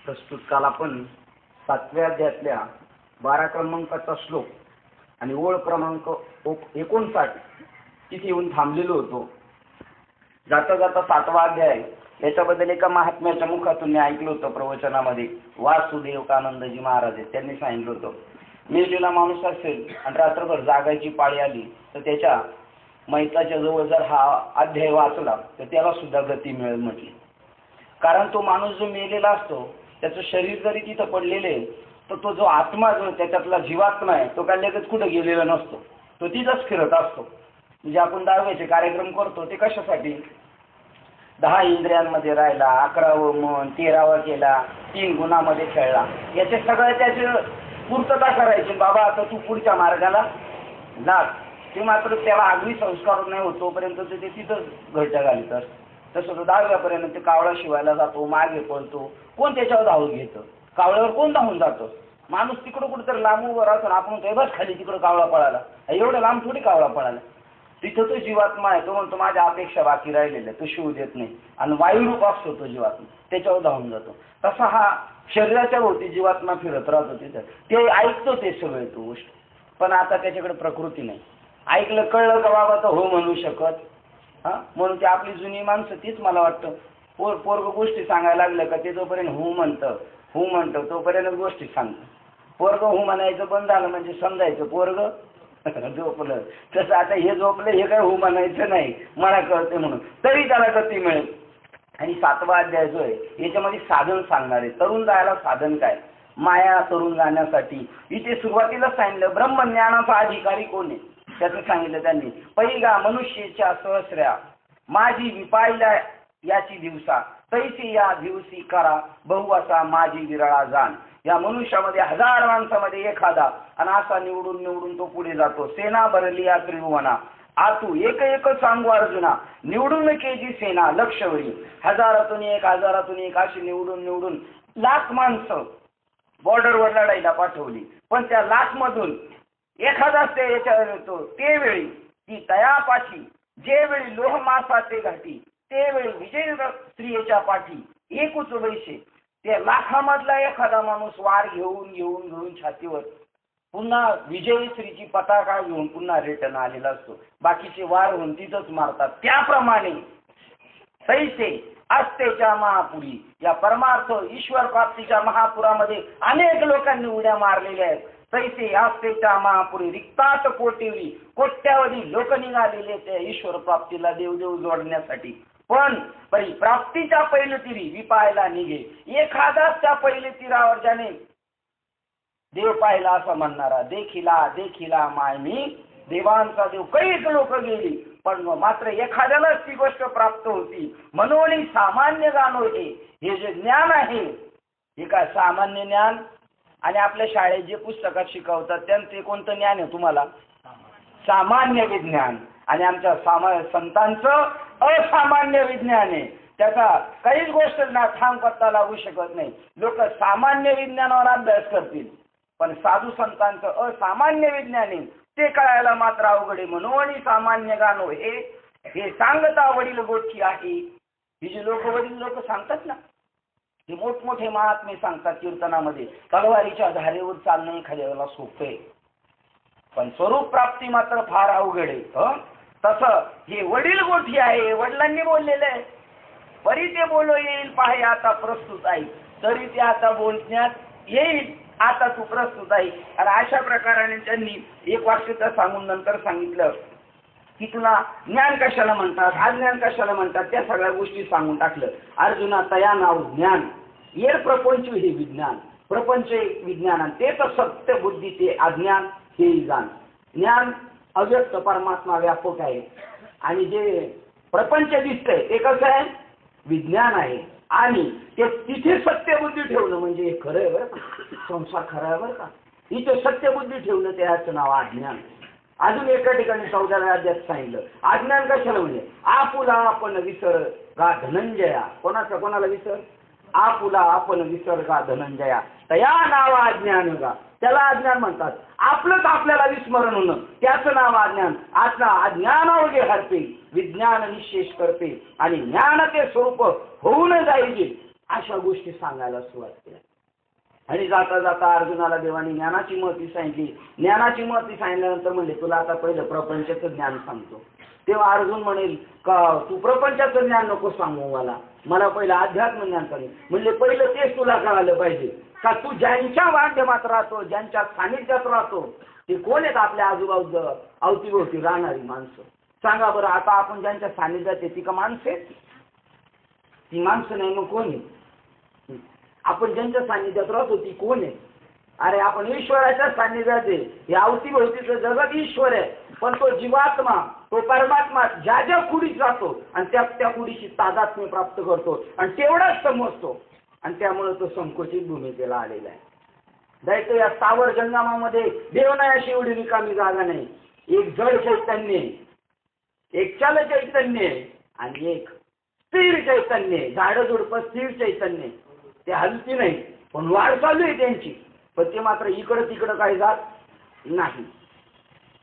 प्रस्तुत काल आपण 7व्या अध्यायातल्या 12 क्रमांकाचा श्लोक आणि ओळ क्रमांक 59 तिथे येऊन थांबलेलो होतो. जाता जाता 7वा अध्याय याच्याबद्दल एका महात्म्याच्या मुखातून मी ऐकलं होतं प्रवचनामध्ये. वासुदेव कानंदजी महाराज त्यांनी सांगितलं होतं, मेलेला माणूस असेल आणि रात्रभर जागायची पाळी आली तर त्याच्या मैताच्या जवळ जर हा अध्याय वाचला तर त्याला सुद्धा गती मिळेल म्हटली. कारण तो माणूस जो मेलेला असतो त्याचं शरीर जरी तिथं पडलेले तर तो जो आत्मा जो त्याच्यातला जीवात्मा आहे तो काय लगेच कुठं गेलेला नसतो, तो तिथंच फिरत असतो. म्हणजे आपण 10वेचे कार्यक्रम करतो ते कशासाठी? 10 इंद्रियांमध्ये राहिला, 11वं मन, 13वा केला, 3 गुणामध्ये खेळला, याचे सगळे त्याचे पूर्तता करायची. बाबा आता तू पुढच्या मार्गाला लाग. ते मात्र त्याला आगळी संस्कार नाही होत तोपर्यंत ते तिथंच घरट्या घालीत असतं. तसं तो 10व्यापर्यंत ते कावळा शिवायला जातो, मागे पळतो, कोण त्याच्यावर धावून घेतं? कावळ्यावर कोण धावून जातं? माणूस तिकडं कुठं तर लांब उभं राहतो, आपण तो बस खाली तिकडं कावळा पळाला, एवढं लांब थोडी कावळा पळाला. तिथं तो जीवात्मा आहे, तो म्हणतो माझ्या अपेक्षा बाकी राहिलेल्या, तो शिव देत नाही आणि वायुरूप असतो तो जीवात्मा, त्याच्यावर धावून जातो. तसा हा शरीराच्या भोवती जीवात्मा फिरत राहतो. तिथं ते ऐकतो ते सगळे तो गोष्ट, पण आता त्याच्याकडे प्रकृती नाही. ऐकलं कळलं का बाबा तर हो म्हणू शकत. म्हणून ते आपली जुनी माणसं तीच मला वाटतं पोरग गोष्टी सांगायला लागलं का ते जोपर्यंत हू म्हणतं तोपर्यंत गोष्टी सांगतं. पोरग हू म्हणायचं बंद झालं म्हणजे समजायचं पोरग झोपलं. तसं आता हे झोपलं हे काय हू म्हणायचं नाही, मला कळते म्हणून, तरी त्याला गती मिळेल. आणि 7वा अध्याय जो आहे याच्यामध्ये साधन सांगणार आहे. तरुण जायला साधन काय? माया तरुण जाण्यासाठी इथे सुरुवातीला सांगितलं ब्रह्मज्ञानाचा अधिकारी कोण आहे त्याचं सांगितलं त्यांनी. पहिला मनुष्याच्या सहस्र्या माझी विपायला याची दिवसा तैसी या दिवशी करा बहु माझी विरळा जाण. या मनुष्यामध्ये 1000 माणसामध्ये एखादा आणि असा निवडून तो पुढे जातो. सेना भरली या त्रिभुवना आतू एक सांगू अर्जुना निवडून केजी सेना लक्षवरी. 1000तून एक 1000तून एक अशी निवडून लाख माणसं बॉर्डरवर लढायला पाठवली. पण त्या लाख मधून एखादाच ते याच्यावर येतो. ते वेळी ती तयापाठी जे वेळी लोहमासा ते घाटी ते वेळी विजय स्त्रियेच्या पाठी एकूच वैशे. त्या लाखामधला एखादा माणूस वार घेऊन छातीवर पुन्हा विजयी स्त्रीची पताका घेऊन पुन्हा रिटर्न आलेला असतो. बाकीचे वार होऊन तिथंच मारतात. त्याप्रमाणे तैसे आस्थेच्या महापुरी या परमार्थ ईश्वर प्राप्तीच्या महापुरामध्ये अनेक लोकांनी उड्या मारलेल्या आहेत. तैसे आस्थेच्या महापुरी रिक्तात कोट्यावधी लोक निघालेले त्या ईश्वर प्राप्तीला देवदेव जोडण्यासाठी. पण प्राप्तीच्या पहिलं तिरी विपायला निघे. एखादाच त्या पहिले तीरावर ज्याने देव पाहिला असं म्हणणारा देखिला माय मी देवांचा देव. कैक लोक गेली पण मात्र एखाद्यालाच ती गोष्ट प्राप्त होती. म्हणून सामान्य ज्ञान होते. हे जे ज्ञान आहे हे काय सामान्य ज्ञान? आणि आपल्या शाळेत जे पुस्तकात शिकवतात त्यांचे कोणतं ज्ञान आहे तुम्हाला? सामान्य विज्ञान. आणि आमच्या संतांचं असामान्य विज्ञान आहे. त्याचा काहीच गोष्ट ना ठाम पत्ता लागू शकत नाही. लोक सामान्य विज्ञानावर अभ्यास करतील पण साधू संतांचं असामान्य विज्ञान आहे ते कळायला मात्र अवघड आहे. म्हणून सामान्य गाणो हे सांगता वडील गोष्टी आहे. ही जी वडील लोक सांगतात ना ते मोठमोठे महात्मे सांगतात कीर्तनामध्ये तलवारीच्या धारेवर चालणं एखाद्याला सोपं आहे पण स्वरूप प्राप्ती मात्र फार अवघड आहे. तसं हे वडील गोष्टी आहे. वडिलांनी बोललेलं आहे. बरी ते बोलो येईल पाहे आता प्रस्तुत आहे तरी ते आता बोलण्यात येईल आता तू प्रस्तुत आहे. आणि अशा प्रकाराने त्यांनी एक वाक्य तर सांगून नंतर सांगितलं की तुला ज्ञान कशाला म्हणतात अज्ञान कशाला म्हणतात त्या सगळ्या गोष्टी सांगून टाकलं. अर्जुना तया नाव ज्ञान येर प्रपंच हे विज्ञान. प्रपंच एक विज्ञान ते तर सत्य बुद्धी ते अज्ञान हे जाण. ज्ञान अव्यक्त परमात्मा व्यापक आहे आणि जे प्रपंच दिसतंय ते कसं आहे? विज्ञान आहे. आणि ते तिथे सत्यबुद्धी ठेवणं म्हणजे हे खरं आहे बरं का, संसार खरा आहे बरं का. इथे सत्यबुद्धी ठेवणं त्याचं नाव अज्ञान. अजून एका ठिकाणी 14व्या अध्यायात सांगितलं अज्ञान कशाला म्हणजे आपुला आपण विसर्गा धनंजया. कोणाला विसर? आपुला आपण विसर्गा धनंजया तया नाव अज्ञान का. त्याला अज्ञान म्हणतात. आपलंच आपल्याला विस्मरण होणं त्याचं नाव अज्ञान. आता अज्ञान अवघे हरते विज्ञान निशेष करते आणि ज्ञान ते स्वरूप होऊन जाईल अशा गोष्टी सांगायला सुरुवात केल्या. आणि जाता जाता अर्जुनाला देवाने ज्ञानाची महती सांगितली. ज्ञानाची महती सांगितल्यानंतर म्हणले तुला आता पहिलं प्रपंचाचं ज्ञान सांगतो. तेव्हा अर्जुन म्हणेल का तू प्रपंचाचं ज्ञान नको सांगू मला पहिलं अध्यात्म ज्ञान सांग. म्हणजे पहिलं तेच तुला कळालं पाहिजे का तू ज्यांच्या माध्यमात राहतो, ज्यांच्या सानिध्यात राहतो, ते कोण आहेत आपल्या आजूबाजू अवतीभोवती राहणारी माणसं. सांगा बरं, आता आपण ज्यांच्या सानिध्यात आहे ती का माणसं आहेत? ती माणसं नाही मग कोण आहे? आपण ज्यांच्या सानिध्यात राहतो ती कोण आहे? अरे आपण ईश्वराच्या सानिध्यात आहे. हे अवतीभोवतीचं जगत ईश्वर आहे, पण तो जीवात्मा, तो परमात्मा ज्या ज्या कुडीत जातो आणि त्या कुडीशी तादात्म्य प्राप्त करतो आणि तेवढाच समजतो. आणि त्यामुळे तो संकोचित भूमिकेला आलेला आहे. दैत्य या स्थावर जंगमामध्ये देव नाही अशी एवढी रिकामी जागा नाही. एक जड चैतन्य, एक चल चैतन्य आणि एक स्थिर चैतन्य. झाडं झुडपं स्थिर चैतन्य, ते हलती नाही पण वाढ चालू आहे त्यांची, पण ते मात्र इकडं तिकडं काही जात नाही.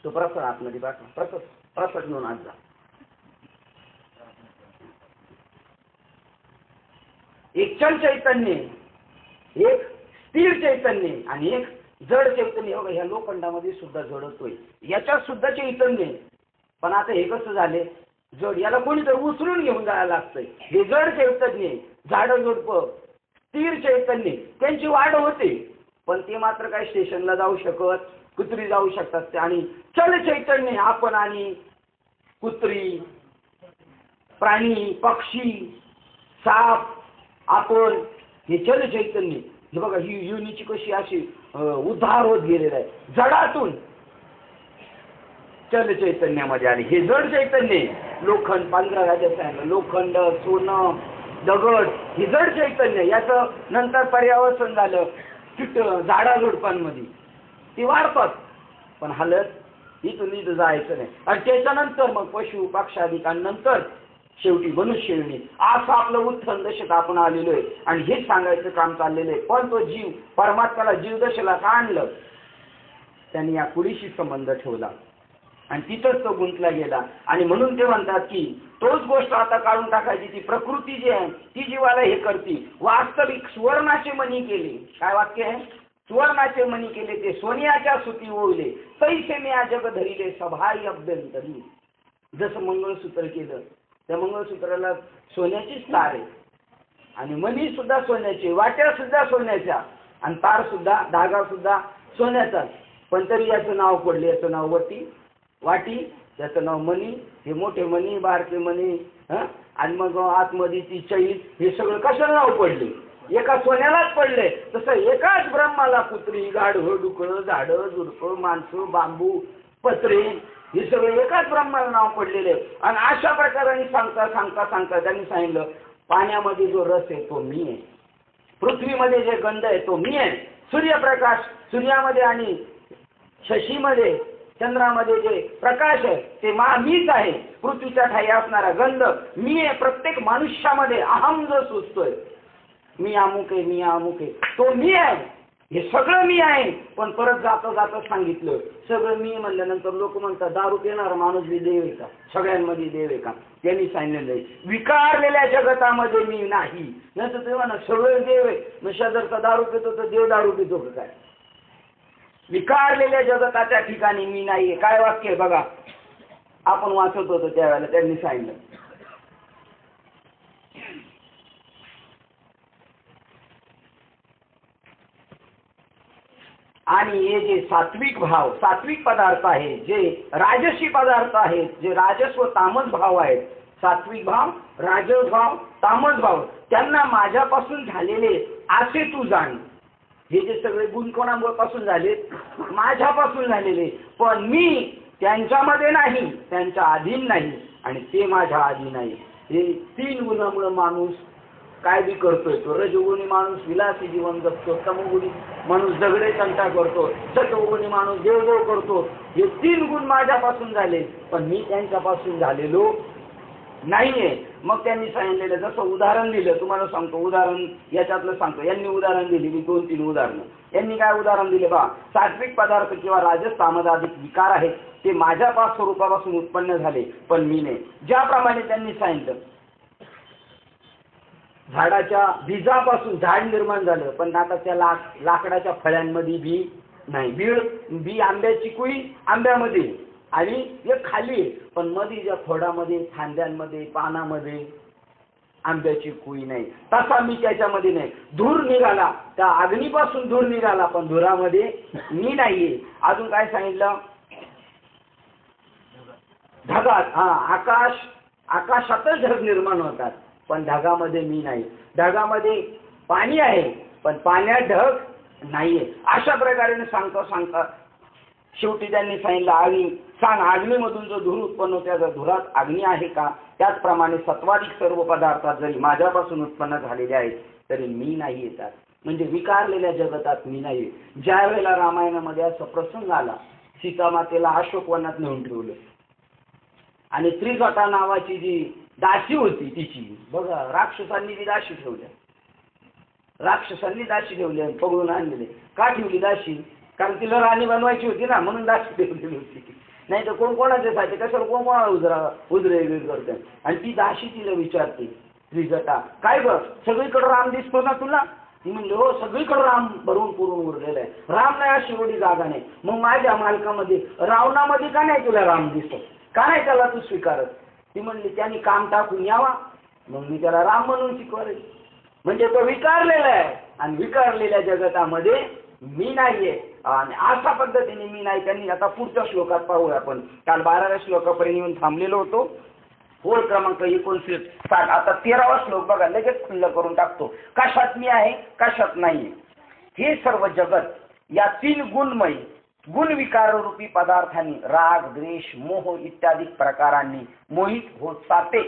तो प्रसाद आतमध्ये पाठवा, प्रसाद घेऊन आज जा. एक चल चैतन्य, एक स्थिर चैतन्य आणि एक जड चैतन्य. बघा ह्या लोखंडामध्ये सुद्धा जडतोय, याच्यात सुद्धा चैतन्य. पण आता हे कसं झाले जड, याला कोणीतरी उचलून घेऊन जायला लागतंय. हे जड चैतन्य, झाडं झुडपं स्थिर चैतन्य, त्यांची वाढ होते पण ते मात्र काय स्टेशनला जाऊ शकत, कुत्री जाऊ शकतात. आणि चल चैतन्य आपण आणि कुत्री, प्राणी, पक्षी, साप, आपण, हे चल चैतन्य. हे बघा ही युनीची कशी अशी उद्धार होत गेलेला आहे जडातून चल चैतन्यामध्ये आली. हे जड चैतन्य, लोखंड 15 राजाचं आहे, लोखंड, सोनं, दगड, हे जड चैतन्य. याचं नंतर पर्यावरण झालं चिट झाडाझुडपांमध्ये, ती वाढतात पण हलत इथून इथं जायचं नाही. आणि त्याच्यानंतर मग पशु पक्षाधिकांनंतर शेवटी मनुष्य येणे, असं आपलं उत्थान दशेत आपण आलेलो आहे. आणि हेच सांगायचं काम चाललेलं आहे. पण तो जीव परमात्म्याला जीवदशेला का आणलं? त्यांनी या कुडीशी संबंध ठेवला आणि तिथंच तो गुंतला गेला. आणि म्हणून ते म्हणतात की तोच गोष्ट आता काढून टाकायची. ती प्रकृती जी आहे ती जीवाला हे करते. वास्तविक सुवर्णाचे मणी केले, काय वाक्य आहे? सुवर्णाचे मणी केले ते सोन्याच्या सुती ओवले, तैसे मी जग धरिले सभाई अभ्यंतरी. जसं मंगळसूत्र केलं, त्या मंगळसूत्राला सोन्याचीच तार आहे आणि मणी सुद्धा सोन्याचे, वाट्या सुद्धा सोन्याच्या आणि तार सुद्धा, धागा सुद्धा सोन्याचा. पण तरी याचं नाव पडले, याचं नाव वाटी, त्याचं नाव मणी. हे मोठे मणी, बारके मणी, आणि मग आतमध्ये ती चैल, हे सगळं कशाला नाव पडले? एका सोन्यालाच पडले. तसं एकाच ब्रह्माला कुत्री, गाढव, डुकरं, झाडं झुडपं, माणसं, बांबू, पत्रे, हे सगळे एकाच ब्रह्माला नाव पडलेले. आणि अशा प्रकारे सांगता त्यांनी सांगितलं पाण्यामध्ये जो रस आहे तो मी आहे, पृथ्वीमध्ये जे गंध आहे तो मी आहे, सूर्यप्रकाश सूर्यामध्ये आणि शशीमध्ये चंद्रामध्ये जे प्रकाश आहे ते मीच आहे, पृथ्वीच्या ठाई असणारा गंध मी आहे. प्रत्येक मनुष्यामध्ये अहम जो सुचतोय, मी अमुक आहे, मी अमुक आहे, तो मी आहे. हे सगळं मी आहे. पण परत जाता सांगितलं सगळं मी म्हणल्यानंतर लोक म्हणतात दारू पिणारा माणूस बी देव आहे का? सगळ्यांमध्ये देव आहे का? त्यांनी सांगितलेलं आहे विकारलेल्या जगतामध्ये मी नाही. नंतर तेव्हा ना सगळं देव आहे, मग शेजारचा दारू पितो तर देव दारू पितो का काय? विकारलेल्या जगताच्या ठिकाणी मी नाहीये. काय वाक्य आहे बघा, आपण वाचत होतो त्यावेळेला त्यांनी सांगितलं. आणि हे जे सात्विक भाव, सात्विक पदार्थ आहे, जे राजसी पदार्थ आहेत, जे राजस व तामस भाव आहेत, सात्विक भाव, राजस भाव, तामस भाव, त्यांना माझ्यापासून झालेले असे तू जाण. हे जे सगळे गुण कोणापासून झाले? माझ्यापासून झालेले. पण मी त्यांच्यामध्ये नाही, त्यांच्या अधीन नाही आणि ते माझ्या अधीन नाही. हे 3 गुणामुळे माणूस काय बी करतोय. तो रजोगुणी माणूस विलासी जीवन जगतो, तमोगुणी माणूस दगडे तंटा करतो, सतोगुणी माणूस देवदेव करतो. हे 3 गुण माझ्यापासून झाले पण मी त्यांच्यापासून झालेलो नाहीये. मग त्यांनी सांगितलेलं, जसं उदाहरण दिलं, तुम्हाला सांगतो उदाहरण याच्यातलं सांगतो. यांनी उदाहरण दिली 2-3 उदाहरणं. यांनी काय उदाहरण दिले बा, सात्विक पदार्थ किंवा राजस तामदाधिक विकार आहेत ते माझ्या स्वरूपापासून उत्पन्न झाले पण मी नाही. ज्याप्रमाणे त्यांनी सांगितलं झाडाच्या बीजापासून झाड निर्माण झालं, पण आता त्या लाकडाच्या फळ्यांमध्ये बी नाही. बी आंब्याची कुई आंब्यामध्ये आणि एक खाली, पण मध्ये ज्या खोडामध्ये, फांद्यांमध्ये, पानामध्ये आंब्याची कुई नाही. तसा मी त्याच्यामध्ये नाही. धूर निघाला, त्या अग्नीपासून धूर निघाला, पण धुरामध्ये मी नाहीये. अजून काय सांगितलं? ढगात, आकाशातच ढग निर्माण होतात, पण ढगामध्ये मी नाही. ढगामध्ये पाणी आहे, पण पाण्यात ढग नाहीये. अशा प्रकारे सांगता शेवटी त्यांनी सांगितलं, अग्नीमधून जो धूर उत्पन्न होतो त्या धुरात अग्नी आहे का? त्याचप्रमाणे सत्वाधिक सर्व पदार्थात जरी माझ्यापासून उत्पन्न झालेले आहेत तरी मी नाही येतात. म्हणजे विकारलेल्या जगतात मी नाही. ज्या वेळेला रामायणामध्ये असा प्रसंग आला, सीतामातेला अशोकवनात नेऊन ठेवलं आणि त्रिजटा नावाची जी दासी होती तिची, बघा राक्षसांनी ती दासी ठेवल्या. राक्षसांनी दासी ठेवली, पकडून आणलेले. का ठेवली दासी? कारण तिला राणी बनवायची होती ना, म्हणून दासी ठेवलेली होती. नाही तर कोणाच्यासाठी कशाला कोणा उजरे करते. आणि ती दासी तिला विचारते, त्रिजटा, काय बघ सगळीकडे राम दिसतो ना तुला? ती म्हणली, हो सगळीकडे राम भरून पुरून उरलेला आहे. राम नाही अशी एवढी जागा नाही. मग माझ्या मालकामध्ये रावणामध्ये का नाही तुला राम दिसतो? का नाही त्याला तू स्वीकारत? ती म्हणली, त्यांनी काम टाकून यावा, मग मी त्याला राम म्हणून शिकवले. म्हणजे तो विकारलेला आहे आणि विकारलेल्या जगतामध्ये मी नाहीये. आणि अशा पद्धतीने मी नाही. त्यांनी आता पुढच्या श्लोकात पाहूया आपण. काल 12व्या श्लोकापर्यंत येऊन थांबलेलो होतो. ओळ क्रमांक 59. आता 13वा श्लोक बघा, लगेच खुल्ल करून टाकतो. कशात मी आहे, कशात नाहीये. हे सर्व जगत या 3 गुणमय गुण विकार रूपी पदार्थांनी, राग, द्वेष, मोह इत्यादी प्रकारांनी मोहित होत जाते.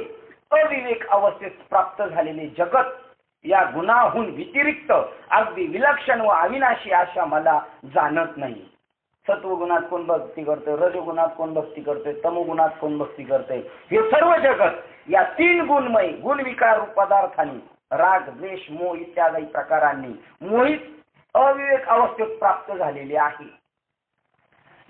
अविवेक अवस्थेत प्राप्त झालेले जगत या गुणाहून व्यतिरिक्त अगदी विलक्षण व अविनाशी अशा मला जाणत नाही. सत्वगुणात कोण भक्ती करते, रजगुणात कोण भक्ती करते, तमोगुणात कोण भक्ती करते. हे सर्व जगत या 3 गुणमय गुण विकार रूप पदार्थांनी, राग, द्वेष, मोह इत्यादी प्रकारांनी मोहित अविवेक अवस्थेत प्राप्त झालेले आहे.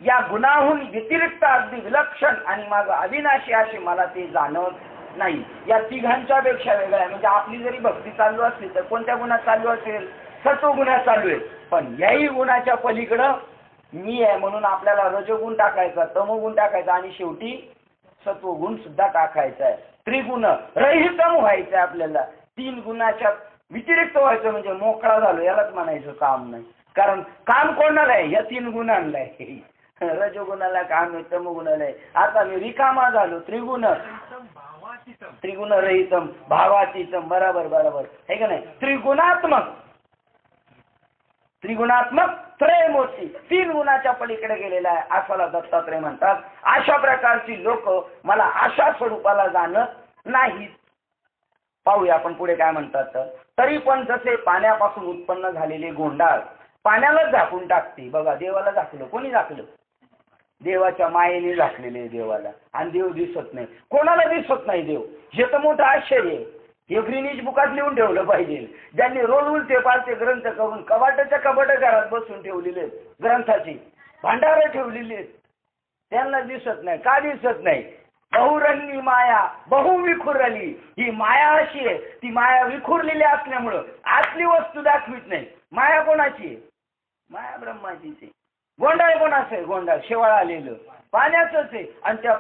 या गुणाहून व्यतिरिक्त अगदी विलक्षण आणि माझा अविनाशी असे मला ते जाणवत नाही. या तिघांच्या पेक्षा वेगळं आहे. म्हणजे आपली जरी भक्ती चालू असली तर कोणत्या गुणात चालू असेल? सत्वगुणात चालू आहे. पण याही गुणाच्या पलीकडं मी आहे, म्हणून आपल्याला रजगुण टाकायचा, तमोगुण टाकायचा आणि शेवटी सत्वगुण सुद्धा टाकायचा आहे. त्रिगुण रहितम व्हायचं आहे आपल्याला. 3 गुणाच्या व्यतिरिक्त व्हायचं म्हणजे मोकळा झालो यालाच म्हणायचं काम नाही. कारण काम कोणाला आहे? या 3 गुणांना आहे. रजगुणाला काम आहे, तमोगुणाला आहे. आता मी रिकामा झालो. त्रिगुण रहितम भावातीतम. बरोबर आहे का नाही? त्रिगुणात्मक त्रयमूर्ती 3 गुणाच्या पलीकडे गेलेला आहे असाला दत्तात्रय म्हणतात. अशा प्रकारची लोक मला अशा स्वरूपाला जाणत नाहीत. पाहूया आपण पुढे काय म्हणतात. तरी पण जसे पाण्यापासून उत्पन्न झालेले गोंडाळ पाण्यालाच झाकून टाकते. बघा, देवाला झाकलं. कोणी झाकलं? देवाच्या मायेने झाकलेले देवाला. आणि देव दिसत नाही, कोणाला दिसत नाही देव. हे तर मोठं आश्चर्य आहे. हे ग्रीनिश बुकात लिहून ठेवलं पाहिजे. ज्यांनी रोज उलटे पालते ग्रंथ करून कबाटाच्या घरात बसून ठेवलेले ग्रंथाची भांडारं ठेवलेली आहेत, त्यांना दिसत नाही. का दिसत नाही? बहुरंगी माया बहु विखुरली. ही माया अशी आहे, ती माया विखुरलेली असल्यामुळं आतली वस्तू दाखवित नाही. माया कोणाची आहे? माया ब्रह्माचीच आहे. गोंडाळ कोणाचं आहे? गोंडाळ शेवाळ आलेलं पाण्याचंच आहे. आणि त्या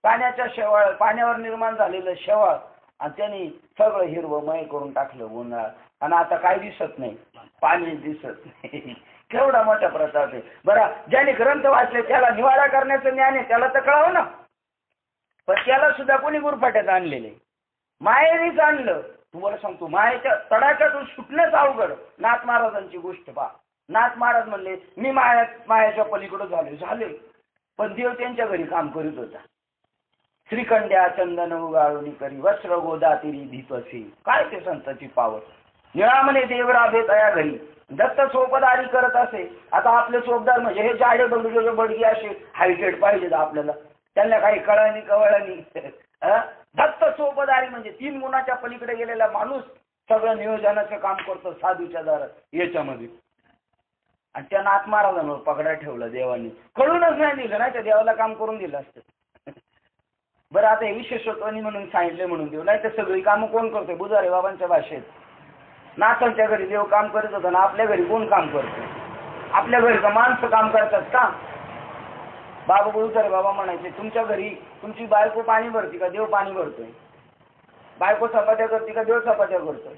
पाण्याच्या शेवाळ, पाण्यावर निर्माण झालेलं शेवाळ, आणि त्यांनी सगळं हिरवमय करून टाकलं गोंडाळ. आणि आता काय दिसत नाही? पाणी दिसत नाही. केवढा मोठा प्रताप आहे. बरं, ज्याने ग्रंथ वाचले त्याला निवाडा करण्याचं ज्ञान आहे, त्याला तर कळावं ना. पण त्याला सुद्धा कोणी गुरफाट्यात आणलेले? मायेनेच आणलं. तुम्हाला सांगतो, मायेच्या तडाख्यातून सुटणंच अवघड. नाथ महाराजांची गोष्ट पहा. नाथ महाराज म्हणले, मी मायाच्या पलीकडे झाले. पण देव त्यांच्या घरी काम करीत होता. श्रीखंड्या चंदन उगाळून करी वस्त्र गोदा तिरी धीपसी. काय ते संतांची पावर. निळामने देवराभे तया घरी दत्त सोपदारी करत असे. आता आपले सोपदार म्हणजे हे जाडे बडगे असे हायटेड पाहिजेत आपल्याला. त्यांना काही कळणी कवळणी. दत्त सोपदारी म्हणजे 3 गुणाच्या पलीकडे गेलेला माणूस सगळं नियोजनाचं काम करतो साधूच्या दारात याच्यामध्ये. आणि त्या नाथ महाराजांवर पगडा ठेवला देवाने. कळूनच नाही दिलं, नाही त्या देवाला काम करून दिलं असतं. बरं आता हे विशेषत्वानी म्हणून सांगितले म्हणून देव, नाही तर सगळी कामं कोण करतोय? बुजारे बाबांच्या भाषेत, नाथांच्या घरी देव काम करत होता ना, आपल्या घरी कोण काम करतोय? आपल्या घरी का माणसं काम करतात का? बाबा बुजारे बाबा म्हणायचे, तुमच्या घरी तुमची बायको पाणी भरती का देव पाणी भरतोय? बायको चपात्या करते का देव चपात्या करतोय?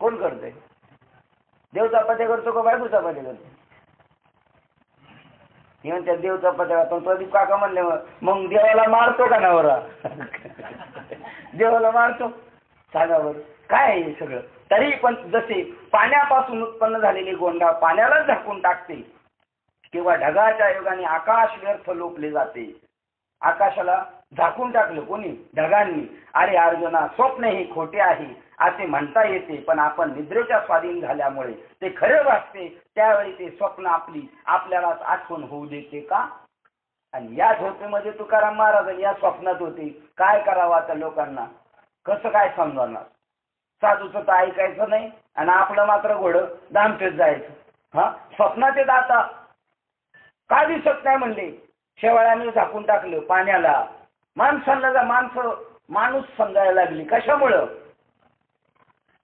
कोण करतोय? देव चपात्या करतो का बायको चपात्या करतो? त्या देव चपात्या करतो. प्रदीप काका म्हणले, मग देवाला मारतो का नवरा? देवाला मारतो? सांगा बरं काय आहे हे सगळं? तरी पण जसे पाण्यापासून उत्पन्न झालेले गोंडा पाण्यालाच झाकून टाकते, किंवा ढगाच्या योगाने आकाश व्यर्थ लोपले जाते. आकाशाला झाकून टाकलं कोणी? ढगांनी. अरे अर्जुना, स्वप्न हे खोटे आहे असे म्हणता येते, पण आपण निद्रेच्या स्वाधीन झाल्यामुळे ते खरे वाटते. त्यावेळी ते स्वप्न आपल्यालाच आठवण होऊ देते का? आणि या झोपेमध्ये तुकाराम महाराज या स्वप्नात होते. काय करावं आता लोकांना? कसं काय समजणार? साधूचं तर ऐकायचं नाही आणि आपलं मात्र घोडं दामपेच जायचं. स्वप्नात येत आता का दिसत नाही म्हणले? शेवाळ्याने झाकून टाकलं पाण्याला. माणसांना माणूस समजायला लागली. कशामुळं?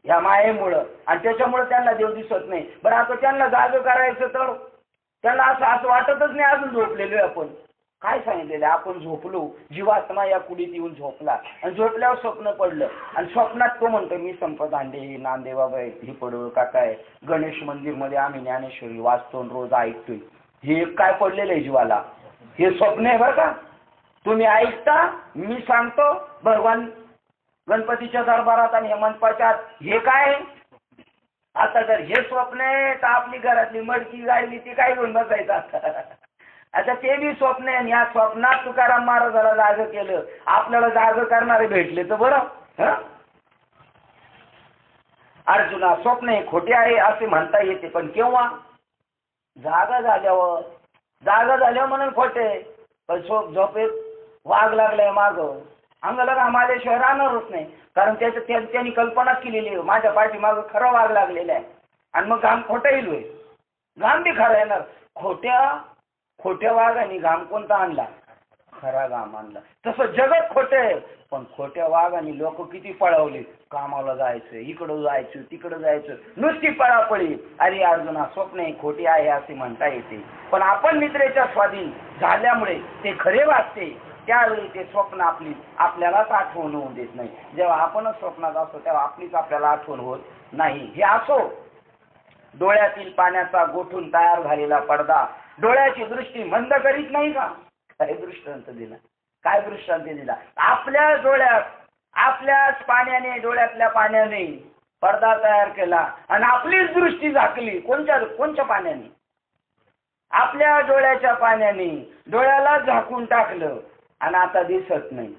या मायेमुळं. आणि त्याच्यामुळे त्यांना देव दिसत नाही. बरं आता त्यांना जाग करायचं तर त्यांना असं वाटतच नाही अजून झोपलेलो आपण. काय सांगितलेलं? आपण झोपलो, जीवात्मा या कुडीत येऊन झोपला आणि झोपल्यावर स्वप्न पडलं आणि स्वप्नात तो म्हणतो मी संपत आंडे नांदे बाबा ही पडवळ काका आहे. गणेश मंदिर मध्ये आम्ही ज्ञानेश्वरी वाचतो रोज ऐकतोय. हे काय पडलेलं आहे जीवाला? हे स्वप्न आहे बरं का? तुम्ही ऐकता, मी सांगतो भगवान गणपतीच्या दरबारात आणि मंडपाच्या आत. हे काय? आता जर हे स्वप्न आहे तर आपली घरातली मडकी गायली ती काय घेऊन बसायचं आता? आता ते बी स्वप्न आहे. या स्वप्नात तुकाराम महाराजाला जाग केलं. आपल्याला जाग करणारे भेटले तर बरं. अर्जुना, स्वप्न हे खोटे आहे असे म्हणता येते, पण केव्हा? जागा झाल्यावर. जागा झाल्यावर म्हणून खोटे. पण झोपेत वाघ लागलाय माग, अंगाला घामाल्याशिवाय राहणारच नाही. कारण त्यांनी कल्पना केलेली आहे, माझ्या पाठीमाग खरं वाघ लागलेला आहे आणि मग घाम खोटा येईल होय. घाम बी खरा येणार. खोट्या वाघाने घाम कोणता आणला? खरा घाम आणला. तसं जगत खोटे आहे, पण खोट्या वाघाने लोक किती पळवले. कामाला जायचं, इकडं जायचं, तिकडं जायचं, नुसती पळापळी. अरे अर्जुना, स्वप्न हे खोटी आहे असे म्हणता येते, पण आपण निद्रेच्या स्वाधीन झाल्यामुळे ते खरे वाटते. त्यावेळी ते स्वप्न आपल्यालाच आठवण होऊन देत नाही. जेव्हा आपणच स्वप्नात असतो तेव्हा आपलीच आपल्याला आठवण होत नाही. हे असो. डोळ्यातील पाण्याचा गोठून तयार झालेला पडदा डोळ्याची दृष्टी मंद करीत नाही का? काय दृष्टांत दिला? काय दृष्टांत दिला? आपल्या डोळ्यात आपल्याच पाण्याने, डोळ्यातल्या पाण्याने पडदा तयार केला आणि आपलीच दृष्टी झाकली. कोणच्या पाण्याने? आपल्या डोळ्याच्या पाण्याने डोळ्याला झाकून टाकलं आणि आता दिसत नाही.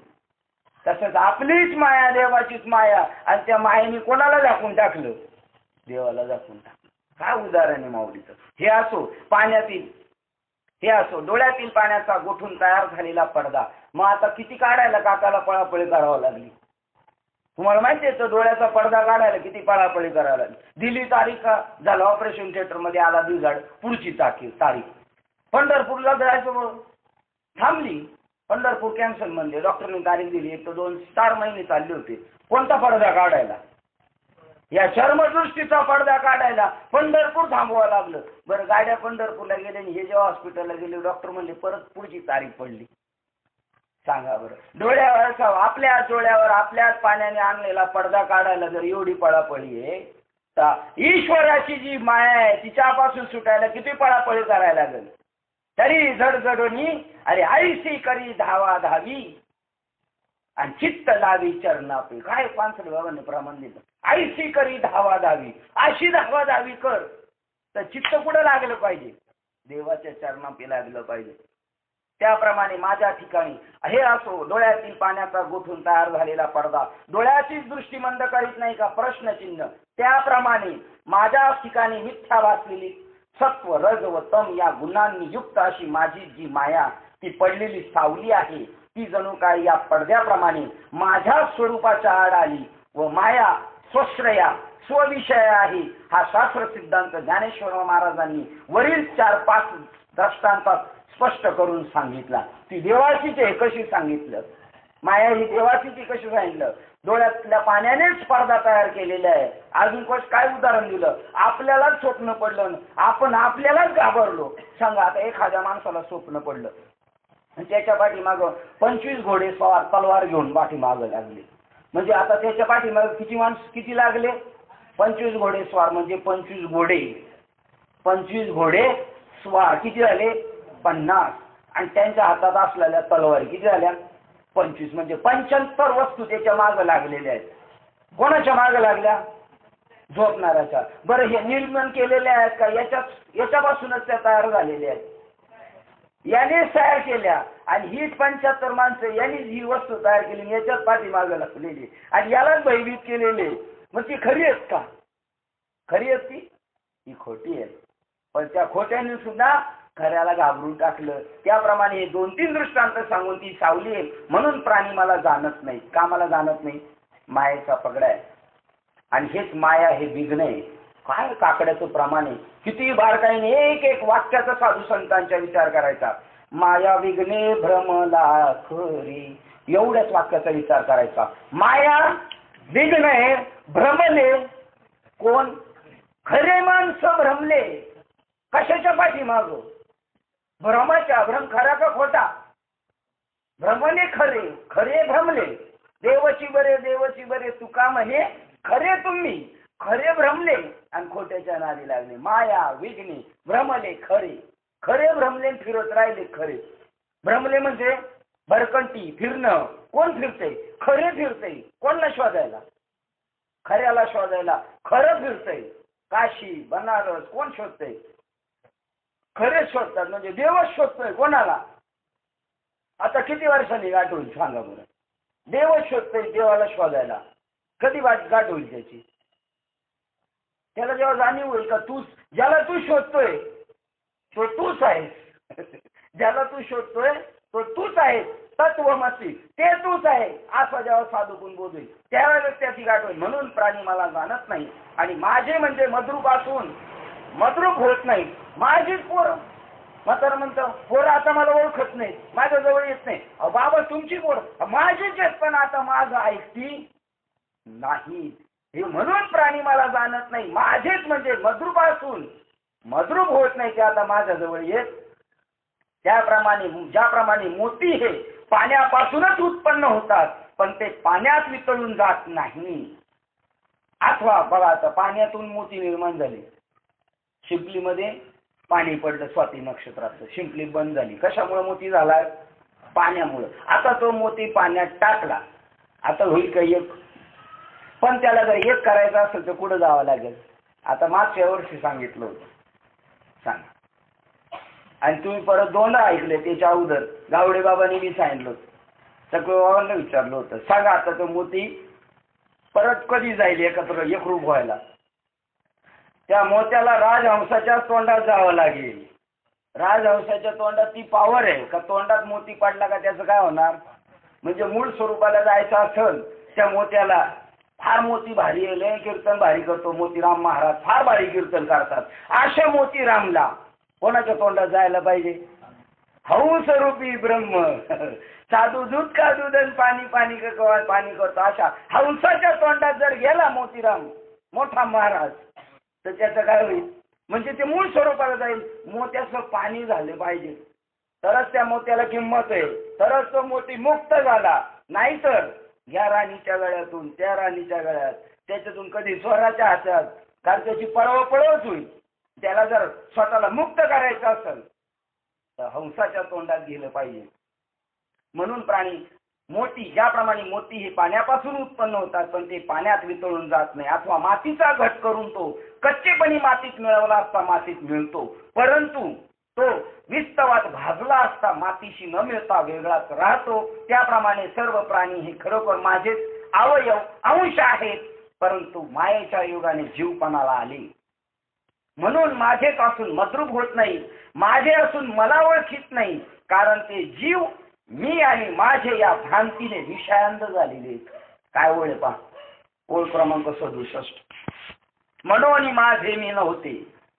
तसंच आपलीच माया, देवाचीच माया, आणि त्या मायेने कोणाला झाकून टाकलं? देवाला झाकून टाकलं. काय उदाहरण आहे माऊलीचं. हे असो पाण्यातील, हे असो डोळ्यातील पाण्याचा गोठून तयार झालेला पडदा. मग आता किती काढायला काकाला पळापळी करावं लागली? तुम्हाला माहिती आहे, तर डोळ्याचा पडदा काढायला किती पळापळी करायला लागली. दिली तारीख, झालं ऑपरेशन थिएटर मध्ये आला दिवसाड, पुढची तारीख. पंढरपूरला जायचं थांबली. पंढरपूर कॅन्सल म्हणले, डॉक्टरने तारीख दिली. 1 ते 4 महिने चालले होते. कोणता पडदा काढायला? या चर्मदृष्टीचा पडदा काढायला पंढरपूर थांबवावं लागलं. बरं, गाड्या पंढरपूरला गेले आणि हे जेव्हा हॉस्पिटलला गेले डॉक्टर म्हणले परत पुढची तारीख पडली. सांगा बरं, डोळ्यावर, आपल्या डोळ्यावर आपल्याच पाण्याने आणलेला पडदा काढायला जर एवढी पळापळी आहे, तर ईश्वराची जी माया आहे तिच्यापासून सुटायला किती पळापळी करायला लागेल? तरी जडजडोनी अरे आईशी करी धावा धावी आणि चित्त लावी चरणापे. काय पानसरे बाबांनी प्रमाण दिलं? आईशी करी धावा धावी. अशी धावा धावी कर तर चित्त कुठं लागलं पाहिजे? देवाच्या चरणापे लागलं पाहिजे. त्याप्रमाणे माझ्या ठिकाणी हे असो डोळ्यातील पाण्याचा गोठून तयार झालेला पडदा डोळ्याचीच दृष्टी मंद करीत नाही का? प्रश्नचिन्ह. त्याप्रमाणे माझ्या ठिकाणी मिथ्या भासलेली सत्व, रज व तम या गुणांनी युक्त अशी माझी जी माया ती पडलेली सावली आहे, ती जणू काय या पडद्याप्रमाणे माझ्या स्वरूपाच्या आड आली व माया स्वश्रया स्वविषय आहे. हा शास्त्र सिद्धांत ज्ञानेश्वर महाराजांनी वरील 4-5 दृष्टांतात स्पष्ट करून सांगितला. ती देवाचीच आहे कशी सांगितलं, माया ही देवाचीच कशी सांगितलं. डोळ्यातल्या पाण्यानेच पडदा तयार केलेला आहे. अजून काय उदाहरण दिलं, आपल्यालाच स्वप्न पडलं, आपण आपल्यालाच घाबरलो. सांगा आता एखाद्या माणसाला स्वप्न पडलं आणि त्याच्या पाठीमागं 25 घोडे सवार तलवार घेऊन पाठीमागं लागले, म्हणजे आता त्याच्या पाठीमागं किती माणसं किती लागले, 25 घोडे स्वार म्हणजे 25 घोडे, 25 घोडे स्वार किती झाले 50, आणि त्यांच्या हातात असलेल्या तलवारी किती झाल्या 25, म्हणजे 75 वस्तू त्याच्या मागं लागलेल्या आहेत. कोणाच्या मागं लागल्या, झोपणाऱ्याच्या. बरं हे निर्माण केलेल्या आहेत का, याच्यापासूनच त्या तयार झालेल्या आहेत, यानेच तयार केल्या. आणि ही 75 माणसं यांनीच ही वस्तू तयार केली, याच्याच पाठीमागं लागलेली आणि यालाच भयभीत केलेले. मग ती खरी आहेत का, खरी आहेत ती खोटी आहे. पण त्या खोट्याने सुद्धा खऱ्याला घाबरून टाकलं. त्याप्रमाणे हे 2-3 दृष्टांत सांगून ती सावली आहे. म्हणून प्राणी मला जाणत नाही. का मला जाणत नाही, मायेचा पगडा आहे. आणि हेच माया हे विघ्न आहे. काय काकड्याचं प्रमाण आहे, किती बारकाईने एक एक वाक्याचा साधू संतांचा विचार करायचा. माया विघ्ने भ्रमला खरी, एवढ्याच वाक्याचा विचार करायचा. माया विघ्न आहे, भ्रमले कोण, खरे माणसं भ्रमले. कशाच्या पाठीमागं, भ्रमाच्या. भ्रम खरा का खोटा, भ्रमले खरे, खरे भ्रमले. देवची बरे तुका म्हणे खरे तुम्ही, खरे भ्रमले आणि खोट्याच्या नादी लागले. माया विघ्ने भ्रमले खरे, खरे भ्रमले फिरत राहिले खरे. भ्रमले म्हणजे भरकंटी फिरणं. कोण फिरते, खरे फिरते. कोणला शोधायला, खऱ्याला शोधायला खरं फिरतंय. काशी बनारस कोण शोधतंय, खरे शोधतात. म्हणजे देवच शोधतोय कोणाला. आता किती वर्षांनी गाठ होईल सांगा बरं, देवच शोधतोय. देवाला शोधायला कधी गाठ होईल त्याची, त्याला जेव्हा जाणीव होईल का तू ज्याला तू शोधतोय तो तूच आहेस, ज्याला तू शोधतोय तो तूच आहेस, तत्वमसी ते तूच आहे, असं जेव्हा साधूकून बोधेल त्यावेळेस त्याची गाठ होईल. म्हणून प्राणी मला जाणत नाही. आणि माझे म्हणजे मद्रूप असून मद्रूप होत नाही. माझीच पोरं, म्हातारं म्हणतं पोरं आता मला ओळखत नाही, माझ्या जवळ येत नाही. बाबा तुमची पोरं माझीच आहेत, पण आता माझं ऐकती नाही. हे म्हणून प्राणी मला जाणत नाही. माझेच म्हणजे मद्रूप असून मद्रूप होत नाही, ते आता माझ्या जवळ येत. त्याप्रमाणे ज्याप्रमाणे मोती हे पाण्यापासूनच उत्पन्न होतात, पण ते पाण्यात वितळून जात नाही. अथवा बघा आता पाण्यातून मोती निर्माण झाले. शिंपलीमध्ये पाणी पडलं स्वाती नक्षत्राचं, शिंपली बंद झाली. कशामुळे मोती झाला, पाण्यामुळे. आता तो मोती पाण्यात टाकला, आता होईल का एक. पण त्याला जर एक करायचं असेल तर कुठं जावं लागेल. आता मागच्या वर्षी सांगितलं होतं, सांगा. आणि तुम्ही परत 2दा ऐकले त्याच्या अगोदर गावडे बाबांनी मी सांगितलं होतं, सगळं बाबांना विचारलं होतं. सांगा आता तो मोती परत कधी जाईल एकत्र एकरूप व्हायला. त्या मोत्याला राजहंसाच्या तोंडात जावं लागेल. राजहंसाच्या तोंडात ती पावर आहे का, तोंडात मोती पडला का त्याचं काय होणार. म्हणजे मूळ स्वरूपाला जायचं असेल त्या मोत्याला, फार मोती भारी आहे, कीर्तन भारी करतो मोतीराम महाराज, फार भारी कीर्तन करतात. अशा मोतीरामला कोणाच्या तोंडात जायला पाहिजे, हंस रूपी ब्रह्म. साधू दूध का दूध पाणी पाणी पाणी करतो, अशा हंसाच्या तोंडात जर गेला मोतीराम मोठा महाराज तर त्याचं काय होईल. म्हणजे ते मूळ स्वरूपाला जाईल. मोत्याचं पाणी झालं पाहिजे तरच त्या मोत्याला किंमत आहे, तरच तो मोती मुक्त झाला. नाहीतर या राणीच्या गळ्यातून त्या राणीच्या गळ्यात, त्याच्यातून कधी स्वराच्या हातात, कारण त्याची पळवच होईल. त्याला जर स्वतःला मुक्त करायचं असेल तर हंसाच्या तोंडात गेलं पाहिजे. म्हणून प्राणी मोती, ज्याप्रमाणे मोती हे पाण्यापासून उत्पन्न होतात, पण ते पाण्यात वितळून जात नाही. अथवा मातीचा घट करून तो कच्चेपणी मातीत मिळवला असता मातीत मिळतो, परंतु तो विस्तवात भाजला असता मातीशी न मिळता वेगळाच राहतो. त्याप्रमाणे सर्व प्राणी हे खरोखर माझेच अवयव अंश आहेत, परंतु मायेच्या योगाने जीवपणाला आले. म्हणून माझेच असून मद्रूप होत नाही, माझे असून मला ओळखीत नाही, कारण ते जीव मी आणि माझे या भ्रांतीने विषयांध झालेले. काय ओळ पा, ओळ क्रमांक 67. म्हणून माझे मी नव्हते.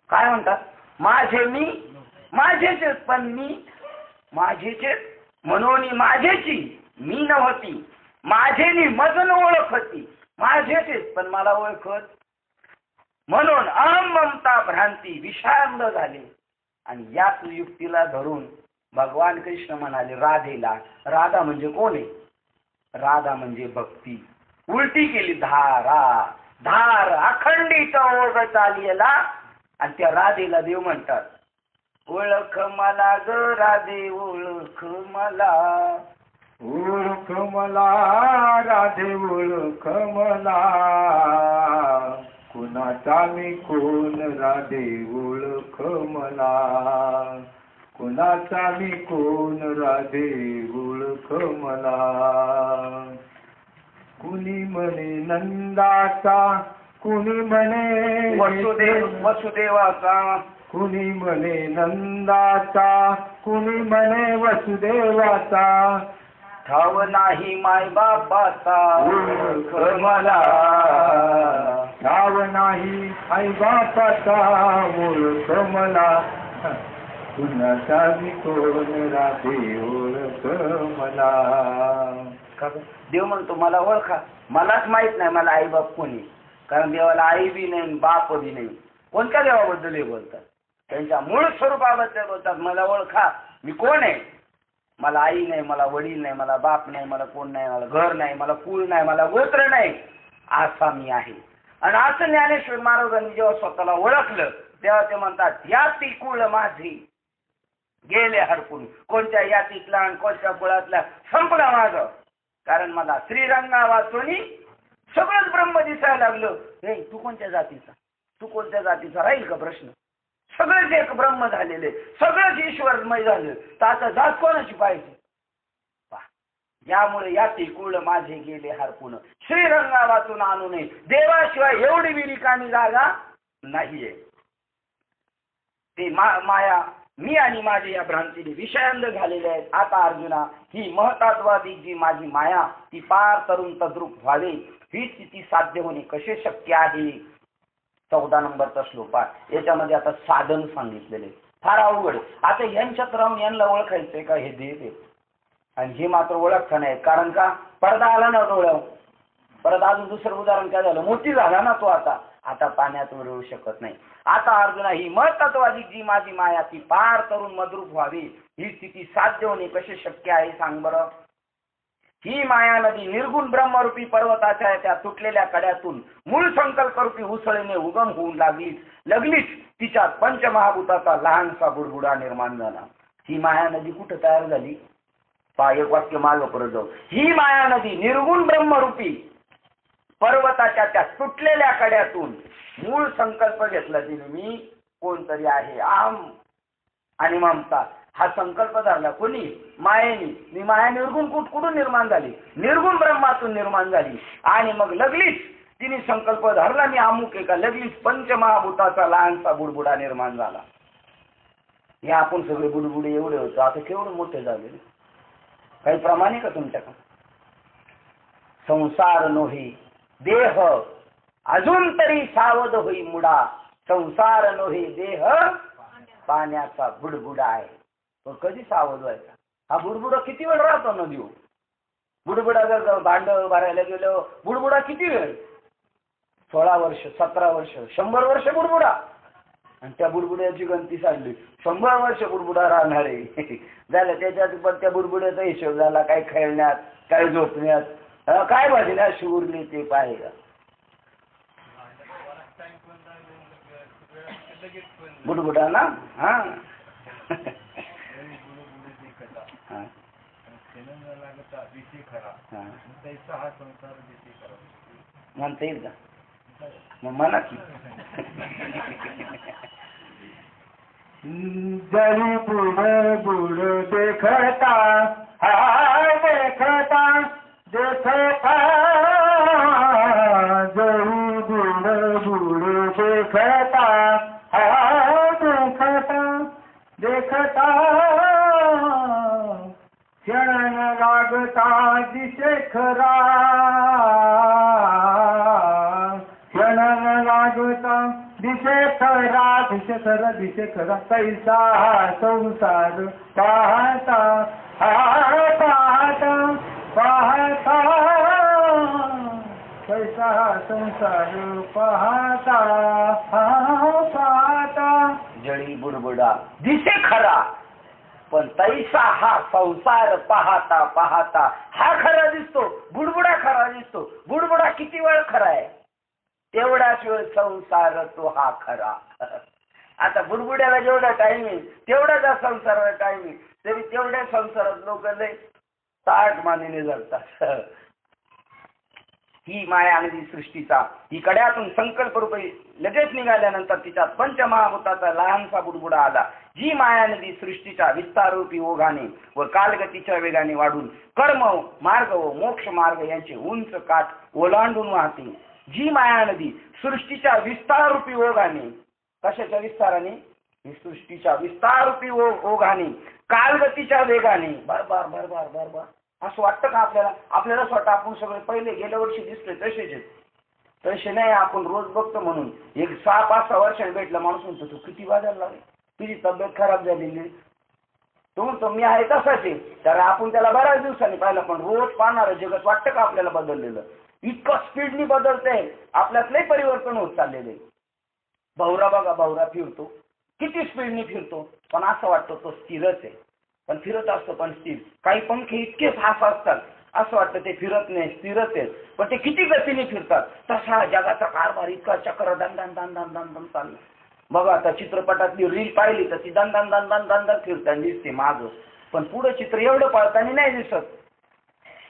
काय म्हणतात, माझे मी माझेच, पण मी माझेचे म्हणून माझेची मी नव्हती, माझेनी मजन ओळखती, माझेचेच पण मला ओळखत, म्हणून अहम ममता भ्रांती विषांत झाले. आणि याच युक्तीला धरून भगवान कृष्ण म्हणाले राधेला, राधा म्हणजे कोण आहे? राधा म्हणजे भक्ती. उलटी केली धारा, धार अखंडित ओघ आलीला. आणि त्या राधेला देव म्हणतात, ओळख मला ग राधे ओळख मला, ओळख मला राधे ओळख मला, कुणाचा मी कोण राधे ओळख मला, कुणाचा मी कोण राधे ओळख मला. कुणी म्हणे नंदाचा, कुणी म्हणे वसुदेवाचा, कुणी म्हणे नंदाचा, कुणी म्हणे वसुदेवाचा, ठाव नाही माय बापाचा ओळख मला, ठाव नाही आई बापाचा ओळख मला, कुणाचा मी कोण राधे ओळख मला. देव म्हणतो मला ओळखा. मलाच माहित नाही मला आई बाप कोणी, कारण देवाला आई बी नाही बाप बी नाही. कोणत्या देवाबद्दल हे बोलतात? त्यांच्या मूळ स्वरूपाबद्दल बोलतात. मला ओळखा, मी कोण आहे? मला आई नाही, मला वडील नाही, मला बाप नाही, मला कोण नाही, मला घर नाही, मला कुळ नाही, मला गोत्र नाही, असा मी आहे. आणि असं ज्ञानेश्वर महाराजांनी जेव्हा स्वतःला ओळखलं तेव्हा ते म्हणतात याती कुळ माझी गेले हरपून. कोणत्या यातीतला आणि कोणत्या कुळातला संपला माझं, कारण मला श्रीरंगा वाचूनी सगळंच ब्रह्म दिसायला लागलं. हे तू कोणत्या जातीचा, तू कोणत्या जातीचा राहील का प्रश्न? सगळंच एक ब्रह्म झालेले, सगळंच ईश्वरमय झालं, तर आता जात कोणाची पाहिजे? यामुळे याती कुळ माझे गेले हरपून, श्रीरंगा वाचून आणू नये, देवाशिवाय एवढी बी रिकामी जागा नाहीये. ते माया मी आणि माझे या भ्रांतीने विषयांध झालेले आहेत. आता अर्जुना, ही महत्वादी जी माझी माया ती पार तरुण तद्रूप व्हावे, ही स्थिती साध्य होणे कसे शक्य आहे? 14 नंबरचा श्लोक आहे. याच्यामध्ये आता साधन सांगितलेले फार अवघड. आता यांच्यात राहून यांना ओळखायचंय का हे देव? आणि हे मात्र ओळखता नाही. कारण का? पडदा आला ना डोळ्यावर. परत अजून दुसरं उदाहरण काय झालं, मोठी झाला ना तो, आता पाण्यात उडवू शकत नाही. आता अर्जुना, ही महत्त्वादी जी माझी माया ती पार तरुण मद्रूप व्हावी, ही स्थिती साध्य होणे कसे शक्य आहे सांग बरं. ही माया नदी निर्गुण ब्रह्मरूपी पर्वताच्या त्या तुटलेल्या कड्यातून मूळ संकल्परूपी उसळीने उगम होऊन लगलीच तिच्यात पंचमहाभूताचा लहानसा बुडबुडा निर्माण झाला. ही माया नदी कुठं तयार झाली? एक वाक्य मागं परत जाऊ. ही माया नदी निर्गुण ब्रह्मरूपी पर्वताच्या त्या तुटलेल्या कड्यातून मूळ संकल्प घेतला तिने, मी कोणतरी आहे, अहम आणि ममता हा संकल्प धरला. कोणी? मायेने. मी माया निर्गुण कुठून निर्माण झाली? निर्गुण ब्रह्मातून निर्माण झाली. आणि मग लगलीच तिने संकल्प धरला मी अमुक एका, लगलीच पंचमहाभूताचा लहानसा बुडबुडा निर्माण झाला. हे आपण सगळे बुडबुडे एवढे होतो, आता केवढे मोठे झाले. काही प्रमाणे का तुमच्याकडे? संसार नोहे देह अजून तरी सावध होई मुडा, संसार नोहे देह पाण्याचा बुडबुडा आहे. तो कधी सावध व्हायचा? हा बुडबुडा किती वेळ राहतो नदीवर? बुडबुडा जर भांड भरायला गेलो, बुडबुडा किती वेळ? 16 वर्ष, 17 वर्ष, 100 वर्ष बुडबुडा. आणि त्या बुडबुड्याची गणती सांगली 100 वर्ष बुडबुडा राहणार आहे. झालं त्याच्यात पण त्या बुडबुड्याचा हिशोब झाला. काय खेळण्यात, काय झोपण्यात, काय भाजण्यात शिवरली ते पाहिजे. बुडबुडा ना. हा म्हणता येईल का? मग म्हणा की. जरी बुड बुड देखता, हाय देखता देखता, जरी बुड बुड देखता, हाय देखता देखता, क्षण लागता दिसे खरा, क्षण लागता दिसे खरा, दिसे खरा दिसे खरा तैसा हा संसार पाहता हा पाहता पाहता तैसा हा संसार पाहता हा पाहता. जळी बुडबुडा दिसे खरा पण तैसा हा संसार पाहता पाहता हा खरा दिसतो, बुडबुडा खरा दिसतो. बुडबुडा किती वेळ खरा आहे तेवढाच वेळ संसार तो हा खरा. आता बुडबुड्याला जेवढा टाइम आहे तेवढाच संसाराला टाइम आहे, तरी तेवढ्या संसारात लोक लय ताट मानेने जगतात. ही माया अगदी सृष्टीचा ही कड्यातून संकल्प रूपी लगेच निघाल्यानंतर तिच्यात पंचमहाभूताचा लहानसा बुडबुडा आला. जी माया नदी सृष्टीच्या विस्ताररूपी ओघाने व कालगतीच्या वेगाने वाढून कर्म मार्ग व मोक्ष मार्ग यांचे उंच काठ ओलांडून वाहते. जी माया नदी सृष्टीच्या विस्ताररूपी ओघाने, कशाच्या विस्ताराने, सृष्टीच्या विस्ताररूपी ओघाने कालगतीच्या वेगाने बरबार बरबार बरबार असं वाटतं का आपल्याला? आपल्याला स्वतः आपण सगळे पहिले गेल्या वर्षी दिसतोय तसेच तसे नाही. आपण रोज बघतो म्हणून एक 6-5 वर्षांनी भेटला माणूस म्हणतो तू किती वाजायला लागले, तुझी तब्येत खराब झालेली, तो म्हणतो मी आहे तसाच आहे. तर आपण त्याला बऱ्याच दिवसांनी पाहिलं, पण रोज पाहणारं जगत वाटतं का आपल्याला बदललेलं? इतकं स्पीडनी बदलतंय, आपल्यातलंही परिवर्तन होत चाललेलं आहे. भवरा बघा, भवरा फिरतो किती स्पीडनी फिरतो, पण असं वाटतं तो स्थिरच आहे, पण फिरत असतो पण स्थिर. काही पंखे इतके फास्ट असतात असं वाटतं ते फिरत नाही, स्थिरच आहे, पण ते किती गतीने फिरतात. तसा जगाचा कारभार इतका चक्र दन दन दन दन दन दन चाललं. बघा आता चित्रपटातली रील पाहिली तर ती दन दन दन दन दन दन फिरताना दिसते मागं, पण पुढं चित्र एवढं पळताना नाही दिसत.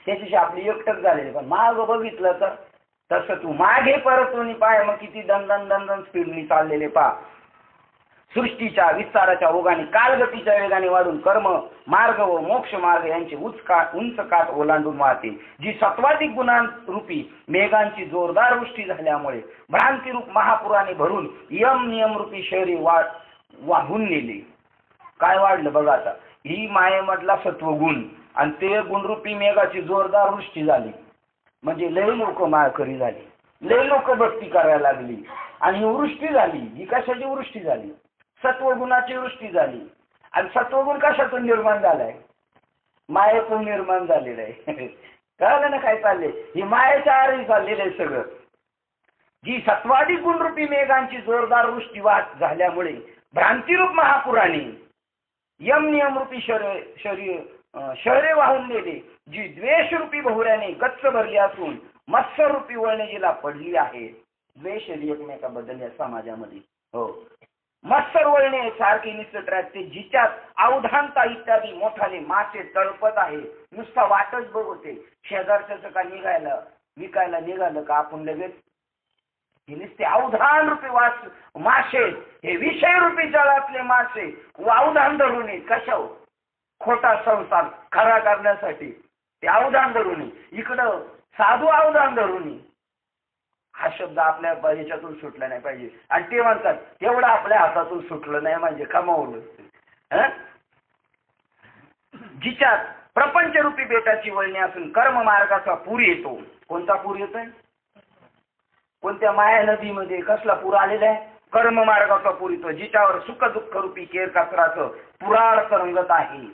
त्याच्याशी आपली एकटक झालेली. पण मागं बघितलं तर तसं तू मागे परतून पाय, मग किती दन दन दन दन स्पीडनी चाललेले पा. सृष्टीच्या विस्ताराच्या ओघाने कालगतीच्या वेगाने वाढून कर्म मार्ग व मोक्ष मार्ग यांचे उंच काठ ओलांडून वाहते. जी सत्वाधिक गुणांरूपी मेघांची जोरदार वृष्टी झाल्यामुळे भ्रांतिरूप महापुराने भरून यम नियमरूपी शहरी वाहून नेले. काय वाढलं बघा आता, ही मायेमधला सत्वगुण आणि ते गुणरूपी मेघाची जोरदार वृष्टी झाली, म्हणजे लय लोक माळकरी झाली, लय लोक भक्ती करायला लागली. आणि ही वृष्टी झाली, ही कशाची वृष्टी झाली? सत्वगुणाची वृष्टी झाली. आणि सत्वगुण कशातून निर्माण झालाय? मायेतून निर्माण झालेलं आहे. कळलं ना काय चाललंय? ही मायेच्या आरी चाललेलं आहे सगळं. जी सत्वाधिक गुणरूपी मेघांची जोरदार वृष्टी वाट झाल्यामुळे भ्रांतिरूप महापुराने यम नियमरूपी शहरे वाहून नेले. जी द्वेषरूपी बहुऱ्याने गच्च भरली असून मत्सरूपी वळणे जिला पडली आहे. द्वेष एकमेकाबद्दल या समाजामध्ये, हो, मत्सर वळणे सारखी निसट राहते, जिच्यात अवधानता इत्यादी मोठाले मासे तळपत आहे. नुसता वाटच बघते. शेजारच्याच का विकायला निघालं का आपण लगेच हे नुसते अवधान रूपी मासे, हे विषय रूपी जळातले मासे अवधान धरून कशावर? खोटा संसार खरा करण्यासाठी ते अवधान धरून, इकडं साधू अवधान धरून. हा शब्द आपल्या ह्याच्यातून सुटला नाही पाहिजे. आणि ते म्हणतात तेवढं आपल्या हातातून सुटलं नाही म्हणजे कमावलं. जिच्यात प्रपंचरूपी बेटाची वळणी असून कर्म मार्गाचा पूर येतो. कोणता पूर येतोय? कोणत्या माया नदीमध्ये कसला पूर आलेला आहे? कर्म मार्गाचा पूर येतो, जिच्यावर सुख दुःख रूपी केर कचराचं पुराळ तरंगत आहे.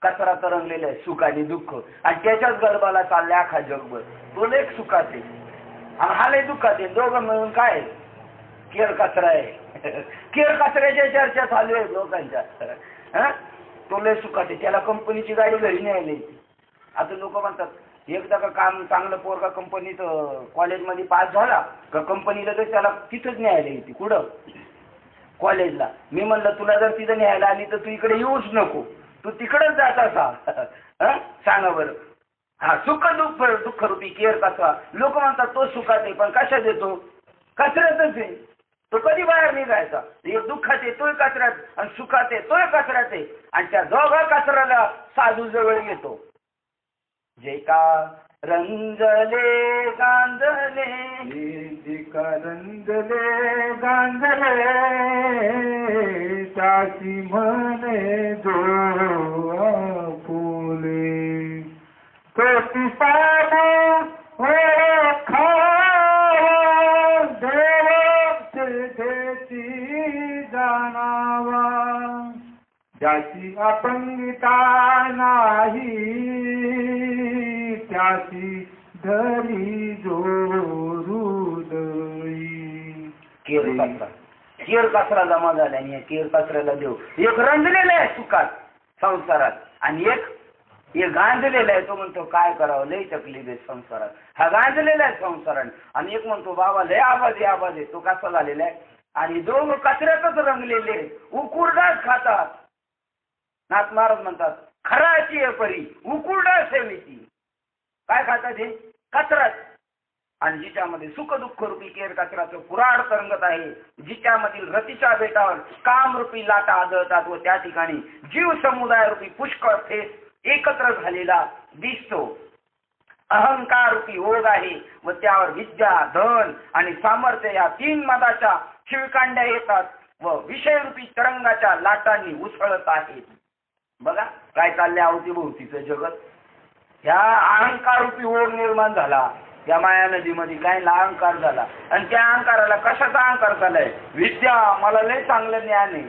कचरा तरंगलेला आहे, सुख आणि दुःख, आणि त्याच्याच गर्भाला चालल्या अख्खा जगभर. तो लेख सुखाचे आणि हा लय दुःखाचे, दोघं मिळून काय केर कचरा आहे. केर कचऱ्याच्या चर्चा चालू आहे लोकांच्या. तो लय सुखाचे, त्याला कंपनीची गाडी घरी न्यायला. आता लोक म्हणतात एकदा का काम चांगलं पोरगा कंपनीत कॉलेजमध्ये पास झाला का कंपनीला तर त्याला तिथंच न्यायला येते. कुठं? कॉलेजला. मी म्हणलं तुला जर तिथं न्यायला आली तर तू इकडे येऊच नको, तू तिकडेच जात असा. सांगा बरं. हा, सुख दुःख रूपी केर कचरा. लोक म्हणतात तो सुखात आहे, पण कशात येतो? कचऱ्यातच आहे. तो कधी बाहेर निघायचा? एक दुःखात येतोय कचऱ्यात आणि सुखात येतोय कचऱ्यात आहे. आणि त्या दोघा कचऱ्याला साधू जवळ येतो. जे का रंजले गांजले, जे का रंजले गांजले, त्याची म्हणे जो फुले, तो साधू ओळखा देवाचे देती हरी जोरून केर कचरा जमा झाला आणि केर कचऱ्याला देऊ. एक रंजलेला आहे सुखात संसारात आणि एक गांजलेला आहे. तो म्हणतो काय करावं, लय तकलीफ आहे संसारात. हा गांजलेला आहे संसारात. आणि एक म्हणतो बाबा लय आवाज आहे. तो कसा झालेला आहे. आणि दोघं कचऱ्यातच रंगलेले उकुरडाच खातात. नाथ महाराज म्हणतात खराची आहे परी उकुरडा सेवेची. काय खातात हे कचराच. आणि जिच्यामध्ये सुख दुःख रूपी केर कचऱ्याचं पुराड तरंगत आहे, जिच्यामधील रतीच्या बेटावर कामरूपी लाटा आदळतात व त्या ठिकाणी जीव समुदाय रूपी पुष्कळ फेस एकत्र झालेला दिसतो. अहंकार रूपी ओघ आहे व त्यावर विद्या धन आणि सामर्थ्य या तीन मदाच्या शिळकांड्या येतात व विषयरूपी तरंगाच्या लाटांनी उसळत आहेत. बघा काय चाललंय अवतीभोवतीचं जगत. ह्या अहंकार रूपी ओघ निर्माण झाला या माया नदीमध्ये. काय अहंकार झाला आणि त्या अहंकाराला कशाचा अहंकार झालाय. विद्या मला लय चांगलं ज्ञान आहे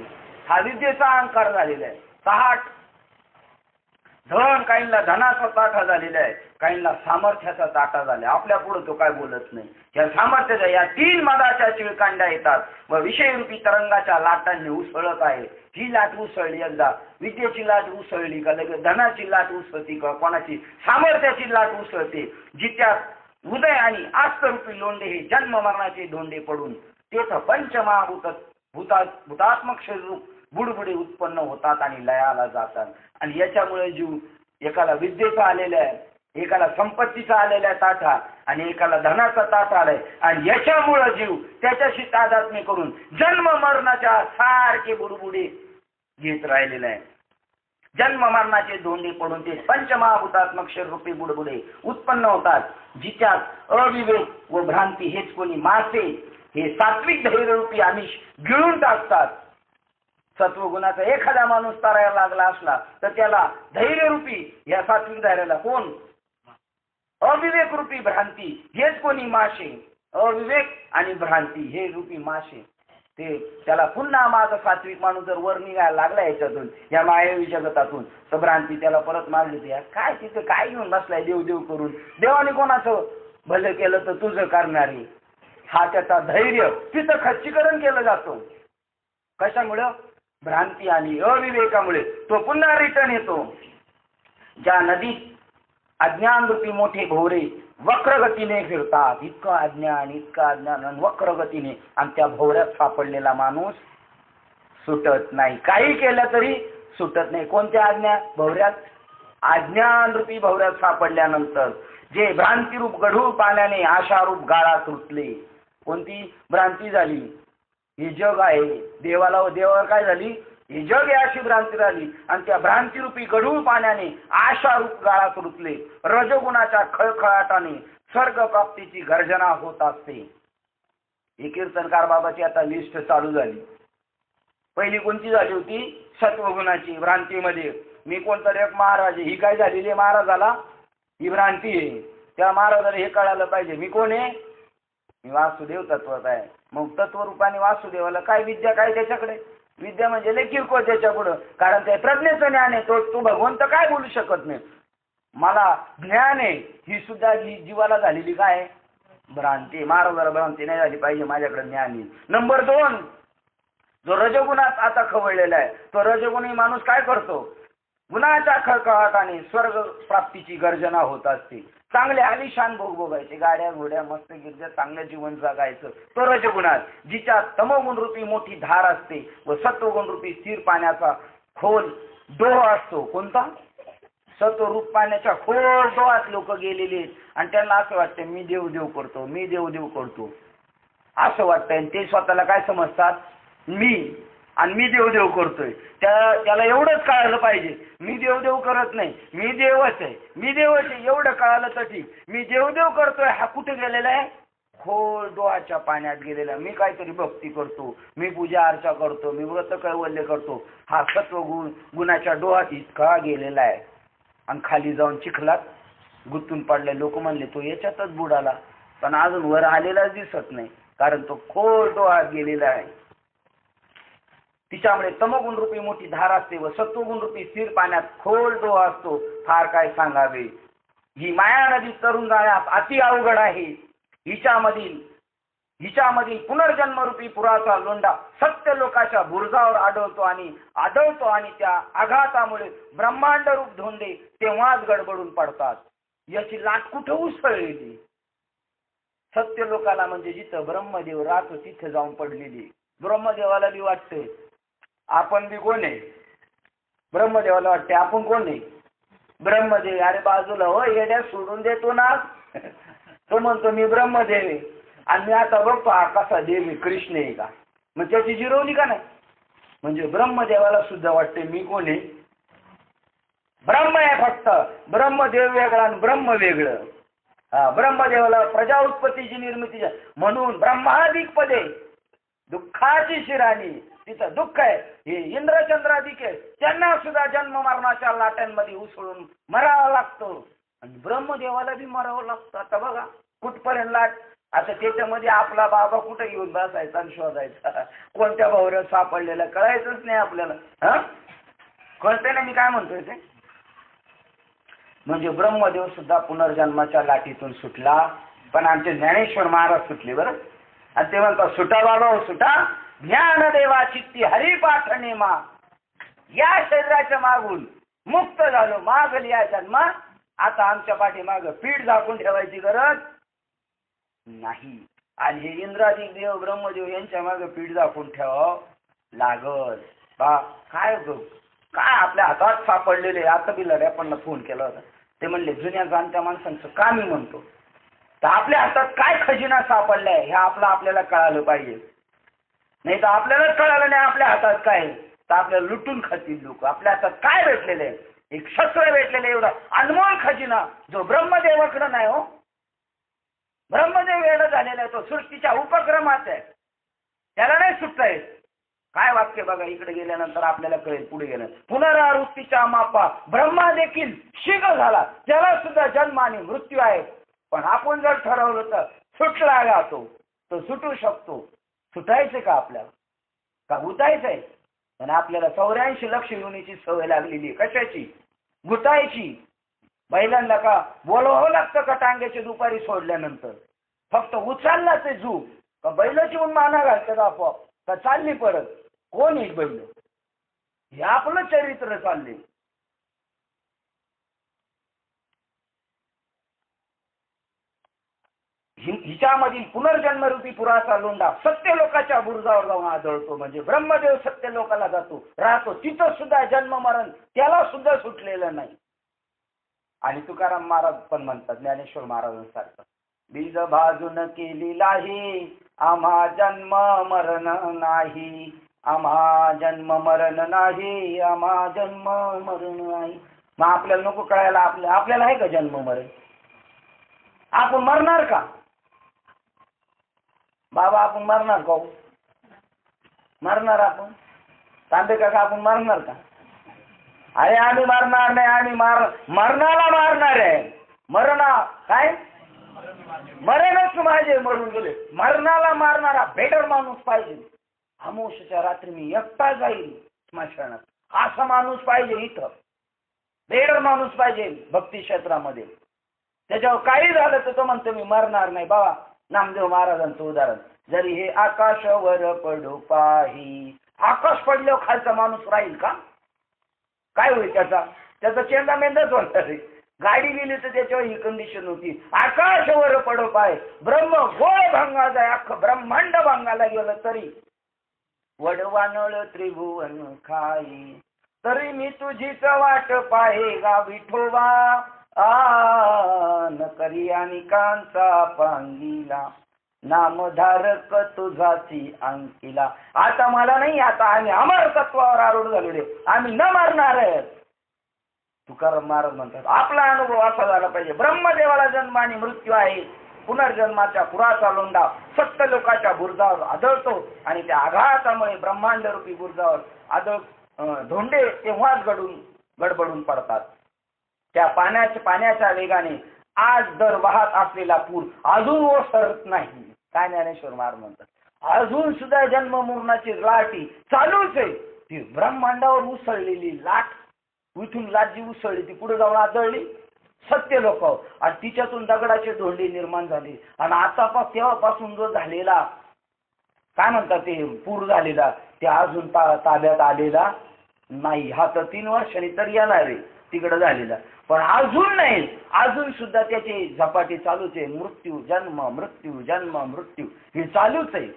हा विद्येचा अहंकार झालेला आहे. सहाट धन काहींना धनाचा ताठा झालेला आहे, काहींना सामर्थ्याचा ताठा झाला. आपल्या पुढे तो काय बोलत नाही. या सामर्थ्याच्या या तीन मदाच्या चिळकांड्या येतात व विषयरूपी तरंगाच्या लाटांनी उसळत आहे. ही लाट उसळली एकदा, विद्येची लाट उसळली का लगेच धनाची लाट उसळती का कोणाची सामर्थ्याची लाट उसळते. जिच्यात उदय आणि आस्तरूपी लोंढे हे जन्म मरणाचे धोंडे पडून तेथ पंचमहाभूत भूतात्मक शरीर बुडबुडे उत्पन्न होतात आणि लयाला जातात. आणि याच्यामुळे जीव एकाला विद्येचा आलेला आहे, एकाला संपत्तीचा आलेला आहे ताठा आणि एकाला धनाचा ताठा आलाय. आणि याच्यामुळे जीव त्याच्याशी तादात्म्य करून जन्म मरणाच्या सारखे बुडबुडे घेत राहिलेला आहे. जन्म मरणाचे धोंडे पडून ते पंचमहाभूतात्मक शरीरूपी बुडबुडे उत्पन्न होतात. जिच्यात अविवेक व भ्रांती हेच कोणी मासे हे सात्विक धैर्यरूपी आमिष गिळून टाकतात. सत्वगुणाचा एखादा माणूस तरायला लागला असला तर त्याला धैर्यरूपी या सात्विक धैर्याला कोण अविवेक रूपी भ्रांती हेच कोणी मासे. अविवेक आणि भ्रांती हे रूपी मासे ते त्याला पुन्हा माझा सात्विक माणूस जर वर निघायला लागला याच्यातून या मायावी जगतातून तर भ्रांती त्याला परत मारली. ते काय तिथं काय घेऊन बसलाय देव देव करून. देवाने कोणाचं भलं केलं तर तुझं करणारे. हा त्याचा धैर्य तिथं खच्चीकरण केलं जातो. कशामुळं भ्रांती आणि अविवेकामुळे तो पुन्हा रिटर्न येतो. ज्या नदीत अज्ञानरूपी मोठे भोवरे वक्रगतीने फिरतात. इतकं अज्ञान आणि वक्रगतीने आणि त्या भोवऱ्यात सापडलेला माणूस सुटत नाही. काही केलं तरी सुटत नाही. कोणत्या भोवऱ्यात अज्ञानरूपी भोवऱ्यात सापडल्यानंतर जे भ्रांतीरूप गढूळ पाण्याने आशारूप गाळात रुतले. कोणती भ्रांती झाली. हे जग आहे देवाला व देवावर काय झाली हे जग आहे अशी भ्रांती झाली आणि त्या भ्रांतीरूपी गढूळ पाण्याने आशारूप गाळात रुतले. रजोगुणाच्या खळखळाटाने स्वर्ग प्राप्तीची गर्जना होत असते. ही कीर्तनकार बाबाची आता लिस्ट चालू झाली. पहिली कोणती झाली होती सत्वगुणाची भ्रांतीमध्ये. मी कोणतरी एक महाराज ही काय झालेली आहे महाराजाला ही भ्रांती आहे. त्या महाराजाला हे कळायला पाहिजे मी कोण आहे. मी वासुदेव तत्वात आहे. मग तत्वरूपाने वासुदेवाला काय विद्या काय त्याच्याकडे. विद्या म्हणजे लय किरकोळ त्याच्या पुढं. कारण ते प्रज्ञेचं ज्ञान आहे. तो भगवंत काय बोलू शकत नाही. मला ज्ञान आहे ही सुद्धा जीवाला झालेली काय भ्रांती. महाराजाला भ्रांती नाही झाली पाहिजे माझ्याकडे ज्ञान येईल. नंबर 2 जो रजगुणात आता खवळलेला आहे तो रजगुणी माणूस काय करतो. गुणाच्या खळखळाटाने स्वर्ग प्राप्तीची गर्जना होत असते. चांगले आलिशान भोग भोगायचे गाड्या घोड्या मस्त गिरजा चांगलं जीवन जगायचं तो रजगुणात. जिच्यात तमोगुण रूपी मोठी धार असते व सत्वगुण रूपी स्थिर पाण्याचा खोल डोह असतो. कोणता सत्वरूप पाण्याच्या खोल डोहात लोक गेलेले आहेत आणि त्यांना असं वाटतं मी देव करतो मी देव करतो असं वाटतंय. आणि ते स्वतःला काय समजतात मी आणि मी देव करतोय. त्याला एवढंच कळायला पाहिजे मी देव करत नाही मी देवच आहे एवढं कळालं तर ठीक. मी देव करतोय हा कुठे गेलेला आहे खोल डोहाच्या पाण्यात गेलेला. मी काहीतरी भक्ती करतो मी पूजा अर्चा करतो मी व्रत कैवल्य करतो. हा सत्वगुण गुणाच्या डोहात इतका गेलेला आहे आणि खाली जाऊन चिखलात गुंतून पडले. लोक म्हणले तो याच्यातच बुडाला पण अजून वर आलेलाच दिसत नाही कारण तो खोल डोहात गेलेला आहे. तिच्यामुळे तमोगुण रूपी मोठी धार असते व सत्वगुण रूपी स्थिर पाण्यात खोल डोह असतो. फार काय सांगावे. ही माया नदी तरुण जाण्यास अति अवघड आहे. हिच्यामधील पुनर्जन्मरूपी पुराचा लोंढा सत्य लोकाच्या बुरजावर आदळतो आणि त्या आघातामुळे ब्रह्मांड रूप धोंडे तेव्हाच गडबडून पडतात. याची लाट कुठं उसळलेली? सत्य लोकाला म्हणजे जिथं ब्रह्मदेव राहतो तिथे जाऊन पडलेली. ब्रह्मदेवाला बी वाटते आपण बी कोण आहे. ब्रह्मदेवाला वाटते आपण कोण आहे. ब्रह्मदेव अरे बाजूला हो येड्या सोडून देतो ना. तो म्हणतो मी ब्रह्मदेव आहे आणि मी आता बघतो हा कसा देव आहे कृष्ण आहे का. मग त्याची जिरवली का नाही. म्हणजे ब्रह्मदेवाला सुद्धा वाटते मी कोण आहे. ब्रह्म आहे फक्त. ब्रह्मदेव वेगळा आणि ब्रह्म वेगळं. ब्रह्मदेवाला प्रजा उत्पत्तीची निर्मिती म्हणून ब्रह्मादिक पदे दुःखाची शिराणी. तिथं दुःख आहे. हे इंद्रचंद्रादिक आहे त्यांना सुद्धा जन्म मरणाच्या लाटांमध्ये उसळून मरावा लागतो आणि ब्रह्मदेवाला बी मरावं लागतं. आता बघा कुठपर्यंत लाट. आता त्याच्यामध्ये आपला बाबा कुठे घेऊन बसायचा आणि शोधायचा. कोणत्या भावऱ्यात सापडलेला कळायचंच नाही आपल्याला. कळतंय ना मी काय म्हणतोय ते. म्हणजे ब्रह्मदेव सुद्धा पुनर्जन्माच्या लाटीतून सुटला. पण आमचे ज्ञानेश्वर महाराज सुटले बरं. आणि ते म्हणतात सुटा बाबा सुटा ज्ञानदेवा चित्ती हरिपाठ नेमा. या शरीराच्या मागून मुक्त झालो मागली या जन्म. आता आमच्या पाठीमाग पीठ झाकून ठेवायची गरज नाही. आणि हे इंद्रादिक देव ब्रह्मदेव यांच्या मागे पीठ झाकून ठेवावं लागल. काय आपल्या हातात सापडलेले. आता बी लढ्यापणला फोन केला होता. ते म्हणले जुन्या जाणत्या माणसांचं का मी म्हणतो तर आपल्या हातात काय खजिना सापडलाय हे आपल्याला कळालं पाहिजे. नाही तर आपल्याला कळालं नाही आपल्या हातात काय तर आपल्याला लुटून खातील लोक. आपल्या हातात काय भेटलेलं आहे. एक शस्त्र भेटलेलं एवढा अनमोल खजिना जो ब्रह्मदेवाकडे नाही हो. ब्रह्मदेव वेळ झालेला आहे. तो सृष्टीच्या उपक्रमात आहे. त्याला नाही सुटता येत. काय वाक्य बघा इकडे गेल्यानंतर आपल्याला कळेल. पुढे गेलं पुनरावृत्तीच्या मापा ब्रह्मा देखील शीघ्र झाला. त्याला सुद्धा जन्म आणि मृत्यू आहे. पण आपण जर ठरवलं तर सुटला जातो तो सुटू शकतो. सुटायचं का आपल्याला का गुतायचंय. आणि आपल्याला 84 लक्ष योनीची सवय लागलेली आहे. कशाची. गुतायची. बैलांना का बोलवावं लागतं का टांग्याची दुपारी सोडल्यानंतर. फक्त उचलला ते जू का बैलाची म्हणून माना घालतात आपोआप का चालली परत. कोण एक बैल. हे आपलं चरित्र चालले. हिच्यामधील पुनर्जन्मरूपी पुराचा लोंढा सत्य लोकाच्या बुरजावर जाऊन आदळतो. म्हणजे ब्रह्मदेव सत्य लोकाला राहतो तिथं सुद्धा जन्म मरण त्याला सुद्धा सुटलेलं नाही. आणि तुकाराम महाराज पण म्हणतात ज्ञानेश्वर महाराजांसारखं बीज भाजून केली लाही आम्हा जन्म मरण नाही. आम्हा जन्म मरण नाही. आम्हा जन्म मरण नाही. मग आपल्याला नको कळायला आपल्याला आहे का जन्म मरण. आपण मरणार का बाबा. आपण मरणार का. मरणार आपण तांबे काका आपण मरणार का. अरे आम्ही मरणार नाही. आम्ही मरणाला मारणार आहे. मरणा काय मरणच माझे मरून गेले. मरणाला मारणारा बेटर माणूस पाहिजे. अमावस्येच्या रात्री मी एकटा जाईल स्मशानात असा माणूस पाहिजे. इथं बेटर माणूस पाहिजे भक्ती क्षेत्रामध्ये. त्याच्यावर काही झालं तर तो म्हणतो मी मरणार नाही. बाबा नामदेव महाराजांचं उदाहरण. जरी हे आकाशावर पडो पाही. आकाश पडल्यावर खालचा माणूस राहील का. काय होईल त्याचा चेंदा मेंदाच होणार. गाडी गेली तर त्याच्यावर ही कंडिशन होती. आकाशावर पडो पाय. ब्रह्म गोळ भांगा जाय. अख्खं ब्रह्मांड भांगायला गेलं तरी वडवानळ त्रिभुवन खाई. तरी मी तुझीच वाट पाहे गा विठोबा. न करी आणि कांचा पांगिला. नामधारक तुझाची अंकिला. आता मला नाही. आता आम्ही अमर तत्वावर आरूढ झालेले. आम्ही न मारणार आहेत. तुकाराम महाराज म्हणतात आपला अनुभव असा झाला पाहिजे. ब्रह्मदेवाला जन्म आणि मृत्यू आहे. पुनर्जन्माच्या पुराचा लोंढा सत्य लोकाच्या बुरजावर आदळतो आणि त्या आघातामुळे ब्रह्मांड रूपी बुरजावर धोंडे तेव्हाच गडबडून पडतात. त्या पाण्याच्या वेगाने आज दर वाहत असलेला पूर अजून ओसरत नाही. काय ज्ञानेश्वर महाराज म्हणतात अजून सुद्धा जन्म मरणाची लाटी चालूच आहे. ती ब्रह्मांडावर उसळलेली लाट. इथून लाट जी उसळली ती पुढे जाऊन आदळली सत्य लोक, आणि तिच्यातून दगडाचे धोंडे निर्माण झाले. आणि आता तेव्हापासून जो झालेला काय म्हणतात ते पूर झालेला ते अजून ताब्यात आलेला नाही. हा तर 3 वर्षांनी तर येणार आहे तिकडं झालेला, पण अजून नाही. अजून सुद्धा त्याची झपाटी चालूच आहे. मृत्यू जन्म मृत्यू जन्म मृत्यू हे चालूच आहे.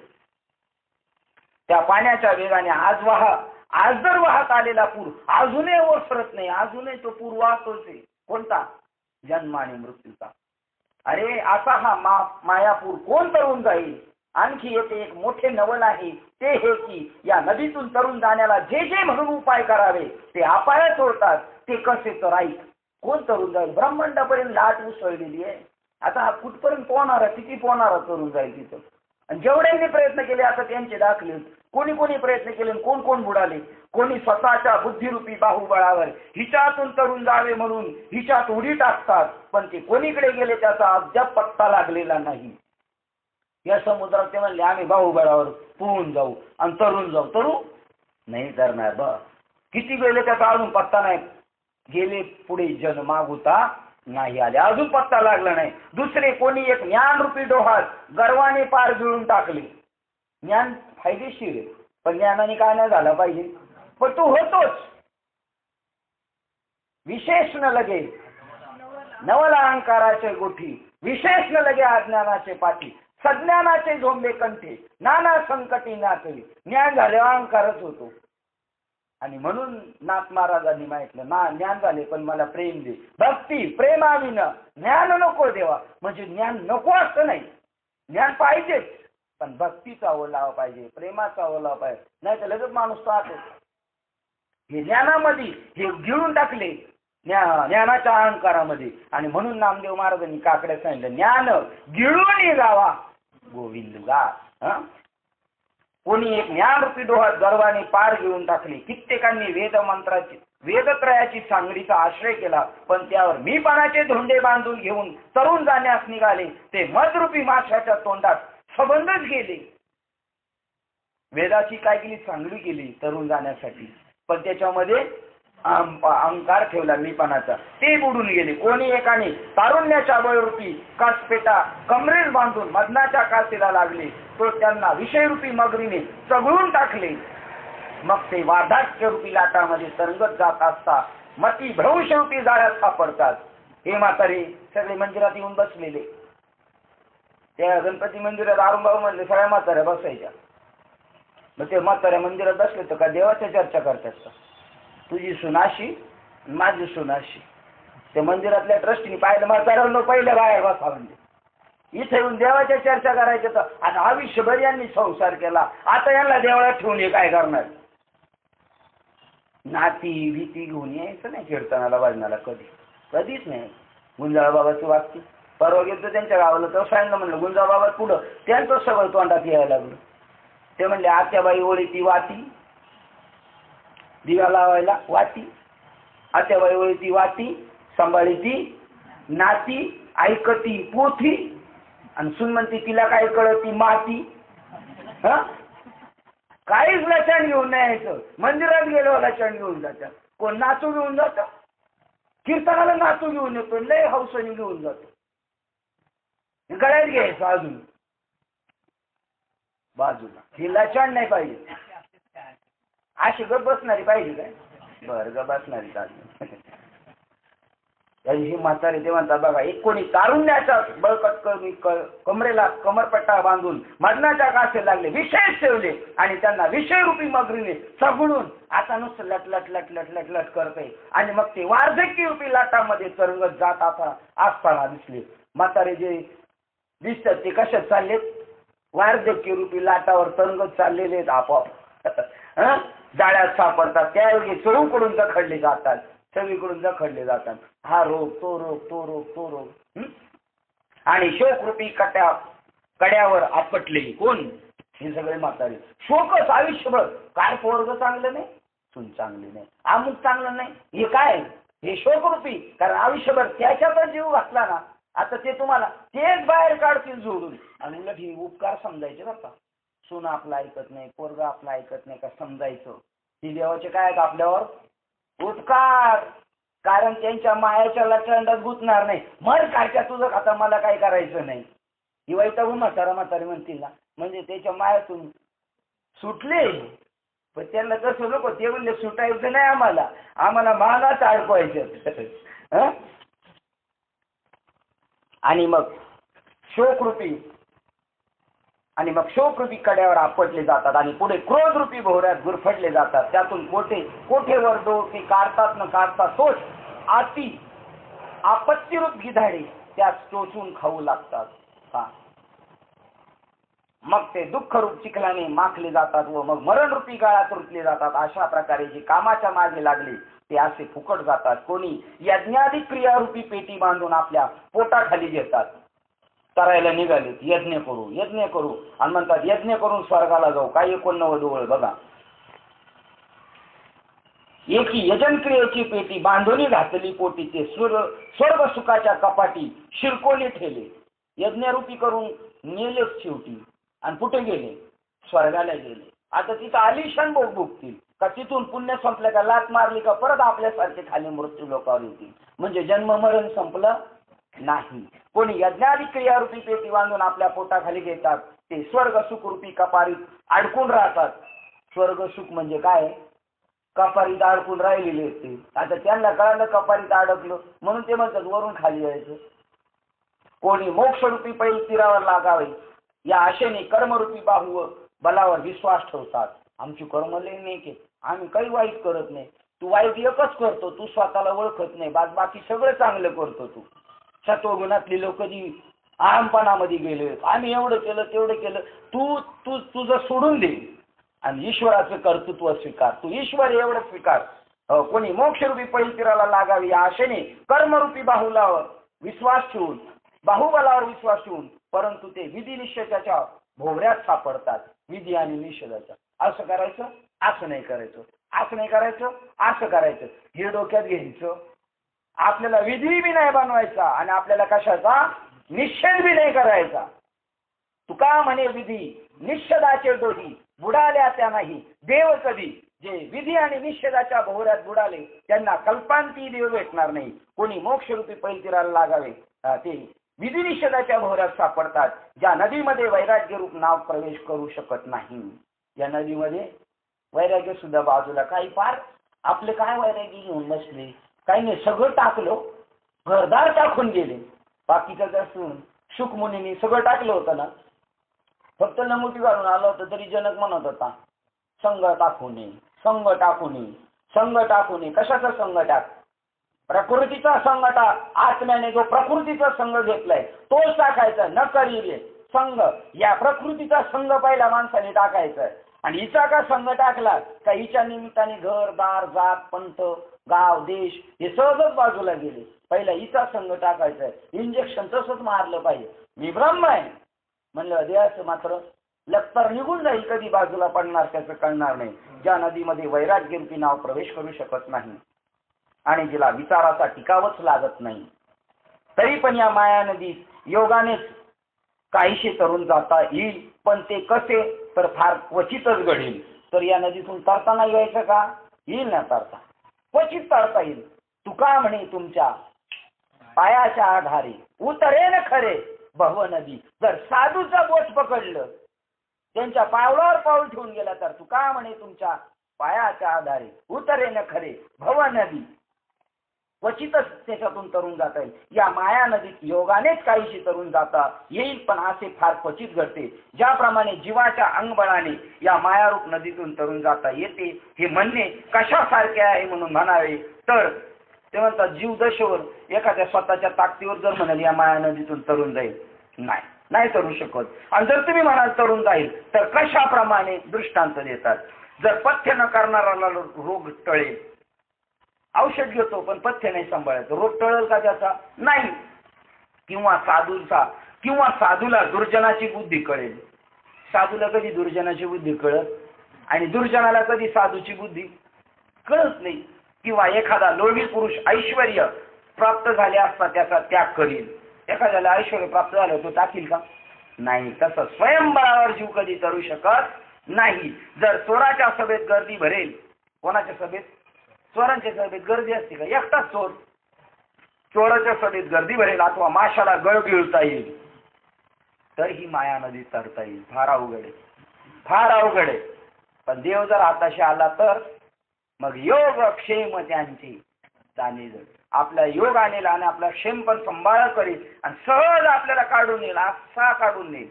त्या पाण्याच्या वेगाने आज जर वाहत आलेला पूर अजूनही ओसरत नाही, अजूनही तो पूर वाहतोच आहे. कोणता? जन्म आणि मृत्यूचा. अरे असा हा मायापूर कोण तरुण जाईल? आणखी येथे एक मोठे नवल आहे, ते हे की या नदीतून तरुण जाण्याला जे जे म्हणून उपाय करावे ते अपाय तोडतात. ते कसे तर ऐक. कोण तरुण जाईल? ब्रह्मांडापर्यंत लाट उसळलेली आहे. आता हा कुठपर्यंत पोहणारा, किती पोहणारा तरुण जाईल तिथं? आणि जेवढ्यांनी प्रयत्न केले आता त्यांचे दाखले. कोणी प्रयत्न केले, कोण कोण बुडाले. कोणी स्वतःच्या बुद्धिरूपी बाहुबळावर हिच्यातून तरुण जावे म्हणून हिच्यात उडी टाकतात, पण ते कोणीकडे गेले त्याचा अद्याप पत्ता लागलेला नाही. या समुद्रात ते म्हणले आम्ही बाहुबळावर पोहून जाऊ आणि तरुण जाऊ. तरू नाही तरणार बा. किती गेले त्याचा अजून पत्ता नाही. गेले पुढे जन मागुता नाही आले, अजून पत्ता लागला नाही. दुसरे कोणी एक ज्ञानरूपी डोहात गर्वाने पार गिळून टाकले. ज्ञान फायदेशीर आहे, पण ज्ञानाने काय नाही झालं पाहिजे, पण तू होतोच. विशेष न लगे नवल अहंकाराचे गोठी, विशेष न लगे अज्ञानाचे पाठी, सज्ञानाचे झोंबे कंठे, नाना संकटी नाचली. ज्ञान झाल्यावर अहंकारच होतो. आणि म्हणून नाथ महाराजांनी माहितलं ना, ज्ञान झाले पण मला प्रेम दे. भक्ती प्रेमाविन ज्ञान नको देवा. म्हणजे ज्ञान नको असं नाही, ज्ञान पाहिजेच, पण भक्तीचा ओलावा पाहिजे, प्रेमाचा ओलावा पाहिजे. नाही तर लगेच माणूस पाहतो. हे ज्ञानामध्ये हे गिळून टाकले, ज्ञानाच्या अहंकारामध्ये. आणि म्हणून नामदेव महाराजांनी काकडे सांगितलं, ज्ञान गिळून गावा गोविंद गा. कोणी एक ज्ञानरूपी डोहात गर्वाने पार घेऊन टाकले. कित्येकांनी वेदत्रयाची सांगडीचा आश्रय केला, पण त्यावर मीपणाचे धोंडे बांधून घेऊन तरुण जाण्यास निघाले. ते मदरूपी माशाच्या तोंडात सबंधच गेले. वेदाची काय केली? सांगडी केली तरुण जाण्यासाठी, पण त्याच्यामध्ये अहंकार ठेवला मीपणाचा, ते बुडून गेले. कोणी एकाने तारुण्याच्या बळरूपी कासपेटा कमरेस बांधून मदनाच्या कासेला लागले, तो त्यांना विषयरूपी मगरीने चघळून टाकले. मग ते वार्धाक्यरूपी लाटामध्ये तरंगत जात असता मती भ्रंशरूपी जाळ्यात सापडतात. हे म्हातारे सगळे मंदिरात येऊन बसलेले. त्या गणपती मंदिरात औरंगाबाद मधले सगळ्या म्हाताऱ्या बसायच्या. मग ते म्हाताऱ्या मंदिरात बसले तर का देवाच्या चर्चा करतात का? तुझी सुनाशी माझी सुनाशी. त्या मंदिरातल्या ट्रस्टीने पाहिलं म्हाताऱ्यांना पहिल्या बाहेर बसा म्हणजे इथे येऊन देवाच्या चर्चा करायच्या. तर आता आयुष्यभर यांनी संसार केला, आता यांना देवळात ठेवून हे काय करणार? नाती भीती घेऊन यायचं नाही कीर्तनाला भजनाला, कधीच नाही. गुंजाळ बाबाची वाक्य परवा गेलो त्यांच्या गावाला, तर सांगितलं म्हणलं गुंजाळ बाबा पुढं त्यांचं सगळं तोंडात यायला लागलं. ते म्हणले आत्याबाई ओळी ती वाती, दिवा लावायला वाती, आत्याबाई ओळी ती वाती, सांभाळी ती नाती, ऐकती पोथी, आणि सुन म्हणती तिला काय कळती माती. काहीच लक्षण घेऊन नाही यायचं. मंदिरात गेलो लक्षण घेऊन जातात. कोण नाचू घेऊन जात, कीर्तनाला नाचू घेऊन येतो, लय हौसनी घेऊन जातो. गळ्यात घ्यायचं अजून बाजूला. हे लक्षण नाही पाहिजे. अशी गप बसणारी पाहिजे काय? बरं ग बसणारी चालली. हे म्हातारे ते म्हणतात बघा, एक कोणी तारुण्याच्या बळकट कमरेला कमरपट्टा बांधून मदनाच्या कासे लागले, विषयच ठेवले, आणि त्यांना विषयरूपी मगरीने चघळून आता नुसतं लट लट लट लट लट लट करते. आणि मग ते वार्धक्यरूपी लाटामध्ये तरंगत जात असताना दिसले. म्हातारे जे दिसतात ते कशात चाललेत? वार्धक्यरूपी लाटावर तरंगत चाललेले आहेत आपोआप. जाळ्यात सापडतात, त्यायोगे चढूकडून जखडले जातात, सगळीकडून जखडले जातात. हा रोग तो रोग तो रोग तो रोग. आणि शोकरूपी कड्यावर आपटले कोण? हे सगळे म्हातारे. शोकच आयुष्यभर. काय पोरग चांगलं नाही, सून चांगली नाही, अमुक चांगलं नाही, हे काय? हे शोकरूपी. कारण आयुष्यभर त्याच्यातच जीव घातला ना, आता ते तुम्हाला तेच बाहेर काढतील जोडून. आणि उलट हे उपकार समजायचे बरं का. सून आपलं ऐकत नाही, पोरग आपलं ऐकत नाही का समजायचं. ती देवाचे काय आहेत आपल्यावर? उपकार. कारण त्यांच्या मायाच्या लचंडात गुंतणार नाही. मर कायच्या तुझं खाता, मला काय करायचं नाही. ही वैतागून म्हातारी म्हणतील ना, म्हणजे त्याच्या मायातून सुटले. पण त्यांना तसं नको, ते म्हणले सुटायचं नाही, आम्हाला मानाच अडकवायचं. आणि मग शोकरूपी कड्यावर आपटले जातात आणि पुढे क्रोधरूपी भोवऱ्यात गुरफटले जातात. त्यातून कोठेवर डोळती काढतात न काढता तोच आपत्तीरूप गिधाडे त्यात टोचून खाऊ लागतात. मग ते दुःखरूप चिखलाने माखले जातात व मग मरणरूपी गाळात रुतले जातात. अशा प्रकारे जे कामाच्या मागे लागले ते असे फुकट जातात. कोणी यज्ञाधिक क्रियारूपी पेटी बांधून आपल्या पोटाखाली घेतात. करायला निघाले यज्ञ करू आणि म्हणतात यज्ञ करून स्वर्गाला जाऊ. काय 89 ओळ बघा. एकी यजन क्रियेची पेटी बांधून घातली पोटी, ते स्वर्ग सुखाच्या कपाटी शिरकोली ठेले. यज्ञरूपी करून नेलेच शेवटी आणि कुठे गेले? स्वर्गाला गेले. आता तिथं आलिशान भोग भोगतील का? तिथून पुण्य संपलं का लात मारली का परत आपल्यासारखे खाली मृत्यू लोकावर येतील. म्हणजे जन्म मरण संपलं नाही. कोणी यज्ञाधिक क्रियारूपी पेटी बांधून आपल्या पोटाखाली घेतात, ते स्वर्ग सुखरूपी कपारीत अडकून राहतात. स्वर्ग सुख म्हणजे काय? कपारीत अडकून राहिलेले असते. आता त्यांना कळलं कपारीत अडकलो म्हणून ते म्हणतात वरून खाली यायचं. कोणी मोक्षरूपी पैल तीरावर लागावे या आशेने कर्मरूपी बलावर विश्वास ठेवतात. आमची कर्म लय नेक, आम्ही काही वाईट करत नाही. तू वाईट एकच करतो, तू स्वतःला ओळखत नाही. बाकी सगळं चांगलं करतो. तू सत्वगुणातली लोक जी आरामपणामध्ये गेले, आम्ही एवढं केलं तेवढं केलं. तू तुझं सोडून दे आणि ईश्वराचं कर्तृत्व स्वीकार. तू ईश्वर एवढं स्वीकार. कोणी मोक्षरूपी पैलतीराला लागावी या आशेने कर्मरूपी बाहुबलावर विश्वास ठेवून परंतु ते विधी निषेधाच्या भोवऱ्यात सापडतात. विधी आणि निषेधाच्या. असं करायचं, असं नाही करायचं, असं नाही करायचं, असं करायचं, हे डोक्यात घ्यायचं. आपल्याला विधी बी नाही बनवायचा आणि आपल्याला कशाचा निषेध बी नाही करायचा. तुका म्हणे विधी निषेधाचे डोही बुडाल्या त्या नाही देव कधी. जे विधी आणि निषेधाच्या भोवऱ्यात बुडाले त्यांना कल्पांती देव भेटणार नाही. कोणी मोक्षरूपी पैलतीराला लागावे ते विधी निषेधाच्या भोवऱ्यात सापडतात. ज्या नदीमध्ये वैराग्य रूप नाव प्रवेश करू शकत नाही. या नदीमध्ये वैराग्य सुद्धा बाजूला. काही फार आपले काय वैराग्य घेऊन बसले, काही नाही, सगळं टाकलं, घरदार टाकून गेले. बाकीचं जर शुकमुनींनी सगळं टाकलं होतं ना, फक्त लंगोटी घालून आलं होतं तरी जनक म्हणत होता संग टाकू नये. कशाचा संग टाक? प्रकृतीचा संग टाक. आत्म्याने जो प्रकृतीचा संग घेतलाय तोच टाकायचा. न करी संग, या प्रकृतीचा संग पहिला माणसाने टाकायचा. आणि हिचा का संग टाकला का हिच्या निमित्ताने घर दार जात पंथ गाव देश हे सहजच बाजूला गेले. पहिला हिचा संग टाकायचा. इंजेक्शन तसंच मारलं पाहिजे. मी ब्रह्म आहे म्हणलं देहाचं मात्र लक्तर निघून जाईल, कधी बाजूला पडणार त्याचं कळणार नाही. ज्या नदीमध्ये वैराग्यरूपी नाव प्रवेश करू शकत नाही आणि जिला विचाराचा टिकावच लागत नाही, तरी पण या माया नदीत योगानेच काहीशी तरुण जाता येईल. पण ते कसे तर फार क्वचितच घडेल. तर या नदीतून तरता नाही यायचं का? येईल ना तरता, क्वचित तरता येईल. तुका म्हणे तुमच्या पायाच्या आधारे उतरे न खरे भव नदी. जर साधूचा बोट पकडलं, त्यांच्या पावलावर पाऊल ठेवून गेला तर तुका म्हणे तुमच्या पायाच्या आधारे उतरे न खरे भव नदी. क्वचितच त्याच्यातून तरुण जाता येईल. या माया नदीत योगानेच काहीशी तरुण जाता येईल, पण असे फार क्वचित घडते. ज्याप्रमाणे जीवाच्या अंगबळाने या मायारूप नदीतून तरुण जाता येते हे म्हणणे कशासारखे आहे म्हणून म्हणावे तर ते म्हणतात जीव दशेवर एखाद्या स्वतःच्या ताकदीवर जर म्हणाल या माया नदीतून तरुण जाईल, नाही तरू शकत. आणि जर तुम्ही म्हणाल तरुण जाईल तर कशाप्रमाणे दृष्टांत देतात. जर पथ्य न करणारा रोग टळेल, औषध घेतो पण पथ्य नाही सांभाळायचं, रोग टळेल का त्याचा? नाही. किंवा साधूला दुर्जनाची बुद्धी कळेल. साधूला कधी दुर्जनाची बुद्धी कळत आणि दुर्जनाला कधी साधूची बुद्धी कळत नाही. किंवा एखादा लोभी पुरुष ऐश्वर्य प्राप्त झाले असता त्याचा त्याग करील. एखाद्याला ऐश्वर्य प्राप्त झालं तो टाकील का? नाही. तसं स्वयंबळावर जीव कधी करू शकत नाही. जर चोराच्या सभेत गर्दी भरेल, कोणाच्या सभेत? चोरांच्या सभेत गर्दी असते का? एकटाच चोर. चोराच्या सभेत गर्दी भरेल अथवा माशाला गळ गिळता येईल तर ही माया नदी तरता येईल. फार अवघड आहे, फार अवघड आहे. पण देव जर हाताशी आला तर मग योग क्षेम त्यांची जाणे जड. आपला योग आणेल आणि आपला क्षेम पण सांभाळ करेल आणि सहज आपल्याला काढून येईल, असा काढून येईल.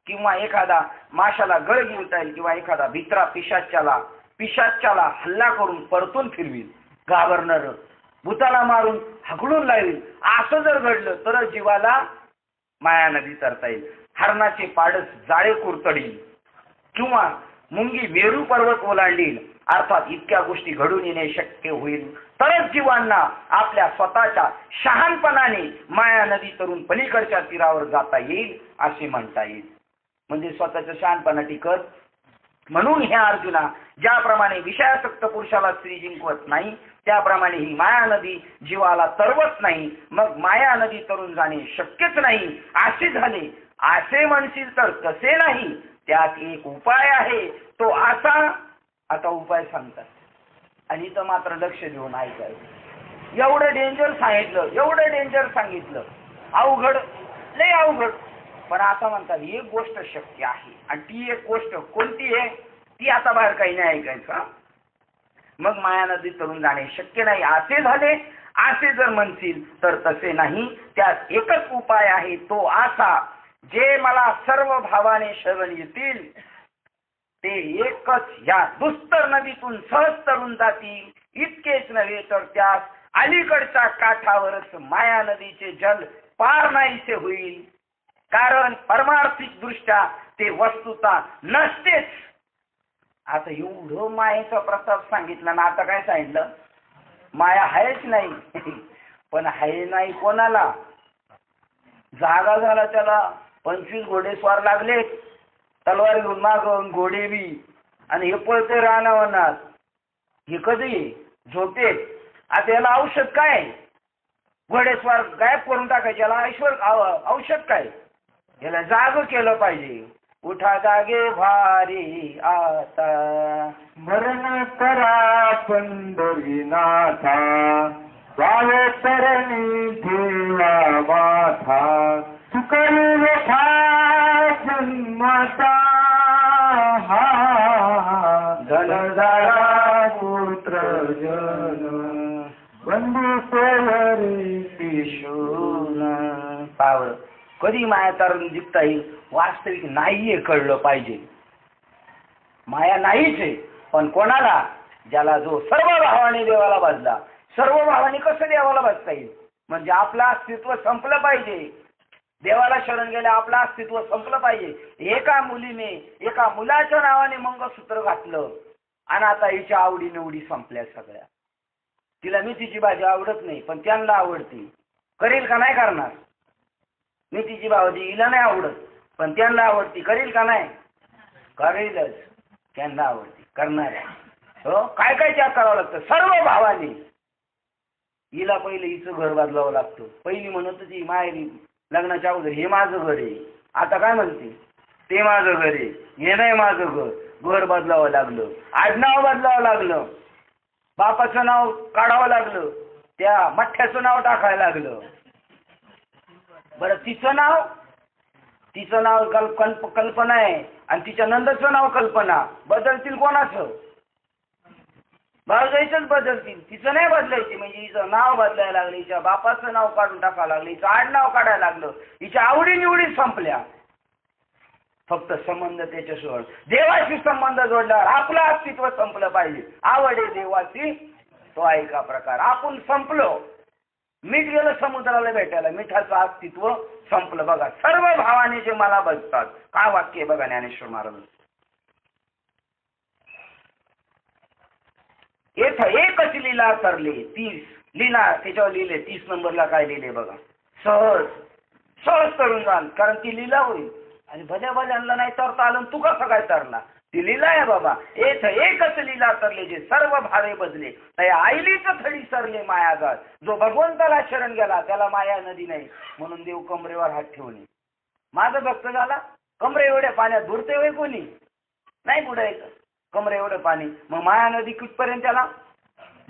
किंवा एखादा माशाला गळ गिळता येईल किंवा एखादा भित्रा पिशाच्याला हल्ला करून परतून फिरवील. घाबरणार भूताला मारून हकलून लावेल. असं जर घडलं तर जीवाला माया नदी तरता येईल. हरणाचे पाडस जाळे कुरतडील किंवा मुंगी मेरू पर्वत ओलांडील. अर्थात इतक्या गोष्टी घडून येणे शक्य होईल तरच जीवांना आपल्या स्वतःच्या शहाणपणाने माया नदी तरून पलीकडच्या तीरावर जाता येईल असे म्हणता येईल. म्हणजे स्वतःचं शहाणपणा टिकत. म्हणून ह्या अर्जुना, ज्याप्रमाणे विषयासक्त पुरुषाला स्त्री जिंकवत नाही त्याप्रमाणे ही माया नदी जीवाला तरवत नाही. मग माया नदी तरून जाणे शक्यच नाही असे झाले. असे म्हणशील तर तसे नाही, त्यात एक उपाय आहे तो असा. आता उपाय सांगतात आणि इथं मात्र लक्ष देऊन ऐकायचं. एवढं डेंजर सांगितलं, एवढं डेंजर सांगितलं, अवघड, लय अवघड. पण आता म्हणतात एक गोष्ट शक्य आहे आणि ती एक गोष्ट कोणती आहे ती आता बाहेर काही नाही ऐकायचं. मग माया नदी तरून जाणे शक्य नाही असे झाले. असे जर म्हणतील तर तसे नाही, त्यात एकच उपाय आहे तो असा. जे मला सर्व भावाने शरण येतील ते एकच या दुस्तर नदीतून सहज तरून जातील. इतकेच नव्हे तर त्यास अलीकडच्या काठावरच माया नदीचे जल पार नाहीसे होईल. कारण परमार्थिक दृष्ट्या ते वस्तुता नसतेच. आता एवढं मायेचा प्रताप सांगितला ना. आता काय सांगितलं? माया आहेच नाही. पण आहे नाही कोणाला? जागा झाला त्याला 25 घोडेस्वार लागले, तलवार घेऊन मागून घोडे बी, आणि हे पळते रानावनात. हे कधी झोपेत. आता याला औषध काय? घोडेस्वार गायब करून टाकायचे. याला औषध काय? याला जाग केलं पाहिजे. उठा जागे भारी आता, मरण करा पंढरीनाथा, जावे तरणी ठेवा माथा, चुकली व्यथा जन्माचा, धन झाला पुत्र जन, बंधू सोयरी पिशून. पावर कधी माया तारून जिंकता येईल? वास्तविक नाहीये कळलं पाहिजे. माया नाहीच आहे. पण कोणाला? ज्याला जो सर्व भावाने देवाला बाजला. सर्व भावाने कसं देवाला बाजता येईल? म्हणजे आपलं अस्तित्व संपलं पाहिजे. देवाला शरण गेले आपलं अस्तित्व संपलं पाहिजे. एका मुलीने एका मुलाच्या नावाने मंगळसूत्र घातलं आणि आता हिच्या आवडी निवडी संपल्या सगळ्या. तिला मेथीची भाजी आवडत नाही पण त्यांना आवडते. करेल का नाही करणार? मेथीची भाजी हिला नाही आवडत पण त्यांना आवडती. करेल का नाही? करेलच. त्यांना आवडते, करणार आहे. हो, काय काय त्याग करावं लागतं सर्व भावाने. हिला पहिले हिचं घर बदलावं लागतं. पहिली म्हणत होती माहेरी लग्नाच्या अगोदर हे माझं घर आहे. आता काय म्हणते? ते माझं घर आहे, हे नाही माझं घर. घर बदलावं लागलं, आडनाव बदलावं लागलं, बापाचं नाव काढावं लागलं, त्या मठ्ठ्याचं नाव टाकायला लागलं. बरं तिचं नाव कल्पना आहे आणि तिच्या नंदचं नाव कल्पना. बदलतील कोणाचं? भावजाईचंच बदलतील. तिचं नाही बदलायची. म्हणजे हिचं नाव बदलायला लागलं, हिच्या बापाचं नाव काढून टाकायला लागलं, हिचं आडनाव काढायला लागलं, हिच्या आवडी निवडी संपल्या. फक्त संबंध त्याच्यासोबत देवाशी संबंध जोडल्यावर आपलं अस्तित्व संपलं पाहिजे. आवड आहे देवाची, तो ऐका प्रकार. आपण संपलो. मीठ गेलं समुद्राला भेटायला, मिठाचं अस्तित्व संपलं. बघा सर्व भावाने जे मला बघतात. काय वाक्य बघा ज्ञानेश्वर महाराज. येथे एकच लीला करले 30 लीला त्याच्यावर लिहिले. 30 नंबरला काय लिहिले बघा. सहज तरुण जाल. कारण ती लीला होईल. आणि भल्या भल्यांना नाही तरता आलं, तू कसं काय तरला? ती लीला आहे बाबा. येथे एकच लीला करले जे सर्व भावे बदले, त्या आईलीच थडी सरले मायागात. जो भगवंताला शरण गेला त्याला माया नदी नाही. म्हणून देव कमरेवर हात ठेवणे. माझा भक्त झाला, कमरे एवढ्या पाण्यात बुडते होय कोणी? नाही बुडायचं. कमरे एवढं पाणी. मग माया नदी कुठपर्यंत त्याला?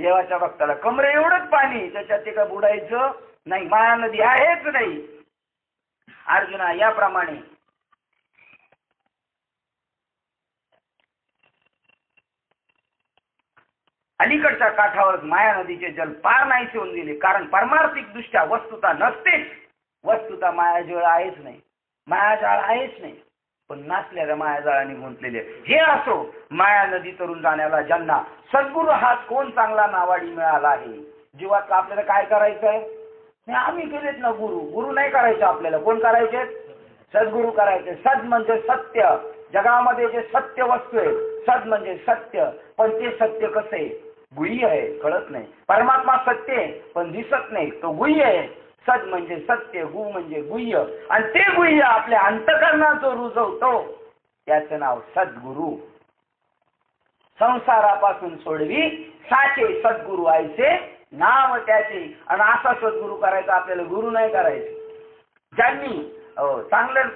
देवाच्या भक्ताला कमरे एवढंच पाणी, त्याच्यात ते काय बुडायचं नाही, माया नदी आहेच नाही. अर्जुना, याप्रमाणे अलीकडच्या काठावर माया नदीचे जल पार नाहीसे होऊन गेले. कारण पारमार्थिक दृष्ट्या वस्तुता नसतेच. वस्तुता मायाजाळ आहेच नाही, मायाजाळ आहेच नाही, पण नाचलेल्या मायाजाळाने गुंतलेले. हे असो, माया नदी तरुण जाण्याला ज्यांना सद्गुरू हा कोण चांगला नावाडी मिळाला आहे. जीवातलं आपल्याला काय करायचं आहे? आम्ही केलेत ना गुरु. गुरु नाही करायचे आपल्याला, कोण करायचे? सद्गुरू करायचे. सद म्हणजे सत्य. जगामध्ये जे सत्य वस्तू आहे, सद म्हणजे सत्य, पण ते सत्य कसं आहे? गुह्य आहे, कळत नाही. परमात्मा सत्य आहे पण दिसत नाही, तो गुह्य आहे. सद म्हणजे सत्य, गु म्हणजे गुह्य, आणि ते गुह्य आपल्या अंतःकरणात जो रुजवतो त्याचं नाव सद्गुरू. संसारापासून सोडवी साचे सद्गुरू आयचे नाव त्याचे. आणि असा सद्गुरू करायचा आपल्याला, गुरु नाही करायचे. ज्यांनी चांगलं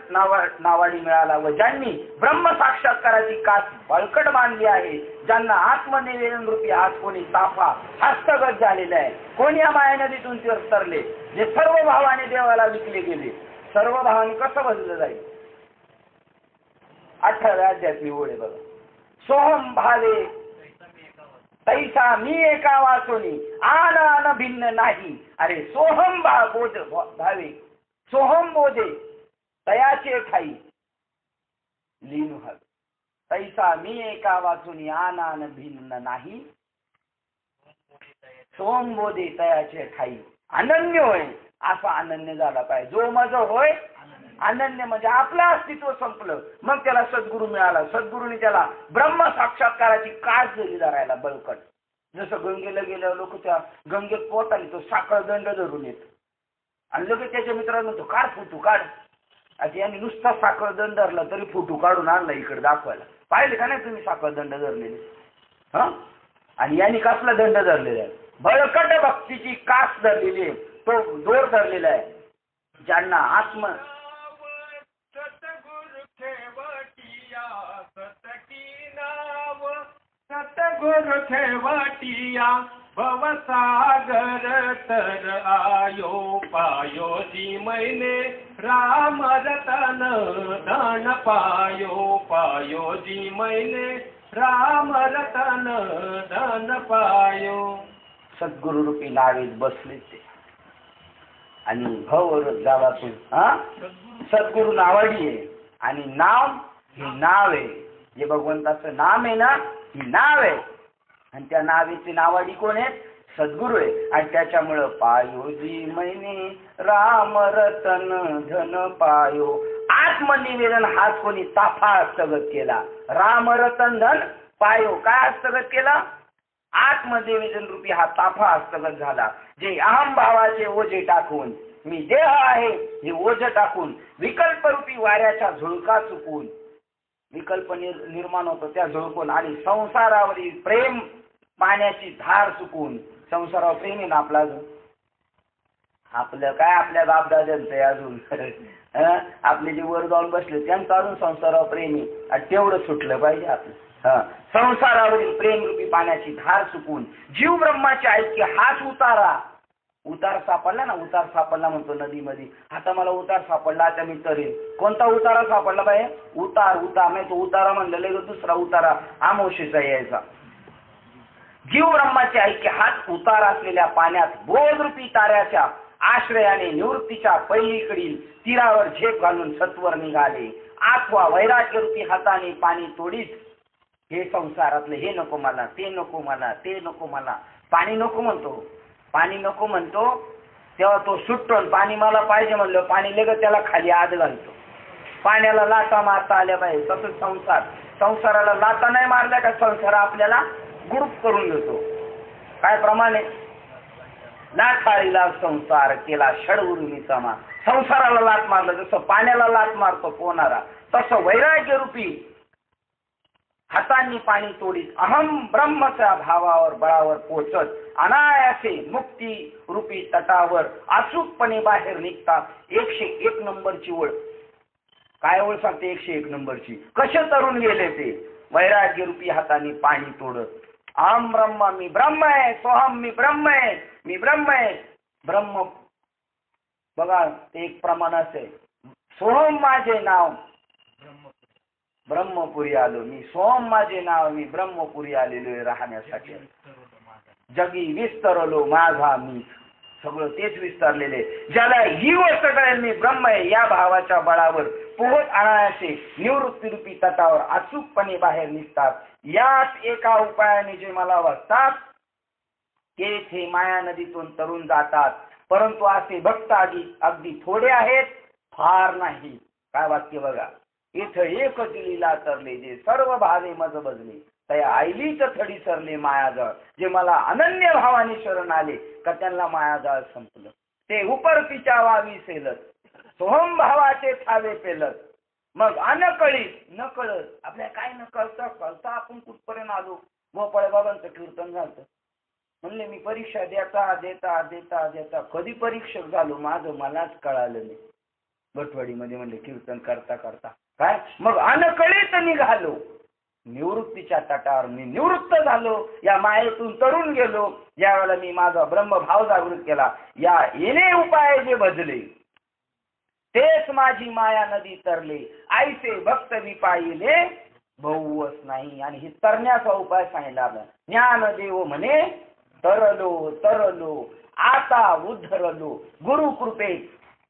नावाडी मिळाला व ज्यांनी ब्रह्म साक्षात्काराची कास बळकट मानली आहे, ज्यांना आत्मनिवेदन रूपी आज कोणी ताफा हस्तगत झालेला आहे, कोणी या माया नदीतून तरले, जे सर्व भावाने देवाला विकले गेले. सर्व भावाने कसं बदललं जाईल? 18व्या अध्यायातली ओळ आहे बघा. सोहम भावे तैसा मी एका वाचोनी आन आन भिन्न नाही. अरे सोहम बोध भावे, सोहम बोधे तयाचे ठाई लीन हवे. तैसा मी एका वाचून आन आन भिन्न नाही. सोहम बोधे तयाचे ठाई. अनन्य होय, असा अनन्य झाला पाहिजे. जो माझं होय अनन्य म्हणजे आपलं अस्तित्व संपलं, मग त्याला सद्गुरू मिळाला. सद्गुरूने त्याला ब्रह्म साक्षात्काराची कास दिली धरायला बळकट. जसं गंगेला गेल्यावर लोक त्या गंगेत पोहताना तो साखळ दंड धरून येत, आणि लगेच त्याच्या मित्रांनो तो काढ फोटो काढ. आता यांनी नुसता साखळ दंड धरला तरी फोटो काढून आणला इकडे दाखवायला. पाहिले का नाही तुम्ही साखळ दंड धरलेले? हा, आणि यांनी कसला दंड धरलेला आहे? बळकट भक्तीची कास धरलेली आहे, तो दोर धरलेला आहे. ज्यांना आत्म सतगुरु ठेवटिया भवसागर तर आयो पायो जी मैंने राम रतन धन पायो पायो जी मैंने राम रतन धन पायो. सद्गुरु रूपी नावेत बसले ते, आणि भव जावातून सद्गुरु नावाडी आहे. आणि नाव हे नाव आहे, जे भगवंताचं नाम आहे ना, ही नाव आहे. आणि त्या नावेची नावाडी कोण आहे? सद्गुरू आहे. आणि त्याच्यामुळं पायो जी मैने राम रतन धन पायो. आत्मनिवेदन हाच कोणी ताफा हस्तगत केला. राम रतन धन पायो. काय हस्तगत केला? आत्मनिवेदन रूपी हा ताफा हस्तगत झाला. जे अहम भावाचे ओझे टाकून, मी देह आहे हे ओझ टाकून, विकल्प रूपी वाऱ्याच्या झुळका चुकून, विकल्प निर्माण होतो त्या झुळकून, आणि संसारावरील प्रेम पाण्याची धार चुकून. संसारावर प्रेम आहे ना आपला अजून? आपलं काय, आपल्या बापदाद्यांचं आहे अजून. आपले जे वर जाऊन बसले त्यांचं अजून संसारावर प्रेम आहे, आणि तेवढं सुटलं पाहिजे आपलं. संसारावरील प्रेम रूपी पाण्याची धार चुकून जीव ब्रह्माचे ऐक्य हाच उतारा. उतार सापडला ना, उतार सापडला म्हणतो नदीमध्ये. आता मला उतार सापडला, आता मी तरेन. कोणता उतारा सापडला पाहिजे? उतार. उतार नाही तो उतारा म्हणलेला दुसरा उतारा आमोशीचा यायचा. जीव ब्रह्माचे ऐक्य हाच उतार असलेल्या पाण्यात बोधरूपी ताऱ्याच्या आश्रयाने निवृत्तीच्या पहिलीकडील तीरावर झेप घालून सत्वर निघाले. अथवा वैराग्य रूपी हाताने पाणी तोडीत, हे संसारातले हे नको मला, ते नको मला, ते नको मला. पाणी नको म्हणतो, पाणी नको म्हणतो, तेव्हा तो सुटतो. पाणी मला पाहिजे म्हणलं, पाणी लगेच त्याला खाली आत घालतो. पाण्याला लाटा मारता आल्या पाहिजे. तसंच संसार, संसाराला लाटा नाही मारल्या का संसार आपल्याला गुडूप करून घेतो. काय प्रमाणे? लाथाळीला संसार केला षडउर्मी समा. संसाराला लाट मारलं जसं पाण्याला लाट मारतो पोहणारा, तसं वैराग्य रूपी हातांनी पाणी तोडीत अहम ब्रह्मच्या भावावर बळावर पोचत अनायासे मुक्ती रूपी तटावर अचूकपणे बाहेर निघतात. 101 नंबरची ओळ. काय ओळ सांगते? 101 नंबरची. कसे तरुण गेले ते? वैराग्य रूपी हाताने पाणी तोडत अहम ब्रह्म, मी ब्रह्म आहे. सोहम, मी ब्रह्म आहे, मी ब्रह्म आहे. ब्रह्म बघा ते एक प्रमाण असे. सोहम माझे नाव, ब्रह्मपुरी आलो मी. सोहम माझे नाव, मी ब्रह्मपुरी आलेलो आहे राहण्यासाठी. जगी विस्तरलो माझा मी. सगळं तेच विस्तारलेले. ज्याला ही गोष्ट कळेल मी ब्रह्म आहे, या भावाच्या बळावर पोहत आणायचे निवृत्ती रूपी तटावर अचूकपणे बाहेर निघतात. याच एका उपायाने जे मला वाचतात तेच हे माया नदीतून तरुण जातात. परंतु असे भक्त अगदी थोडे आहेत, फार नाही. काय वाक्य बघा. इथं एकच लीला तरले, जे सर्व भावे मज बजले, त्या आईलीच थडी सरले मायाजाळ. जे मला अनन्य भावाने शरण आले का त्यांना मायाजाळ संपलं. ते उपरतीच्या वावी सेलत, सोहम भावाचे थावे पेलत. मग अनकळीत न कळत, आपल्याला काय न कळता कळता आपण कुठपर्यंत आलो. गोपाळ बाबांचं कीर्तन झालं. म्हणले मी परीक्षा देता देता देता देता कधी परीक्षक झालो माझं मलाच कळालं नाही. भटवाडीमध्ये म्हणले कीर्तन करता करता काय, मग अनकळीत निघालो निवृत्तीच्या तटावर. मी निवृत्त झालो, या मायेतून तरुण गेलो. ज्यावेळेला मी माझा ब्रह्मभाव जागृत केला, या येणे उपाय जे भजले तेच माझी माया नदी तरले. आईचे भक्त मी पाहिले बहुवस नाही. आणि ही तरण्याचा उपाय सांगितला. ज्ञानदेव म्हणे तरलो तरलो आता उद्धरलो गुरु कृपेत.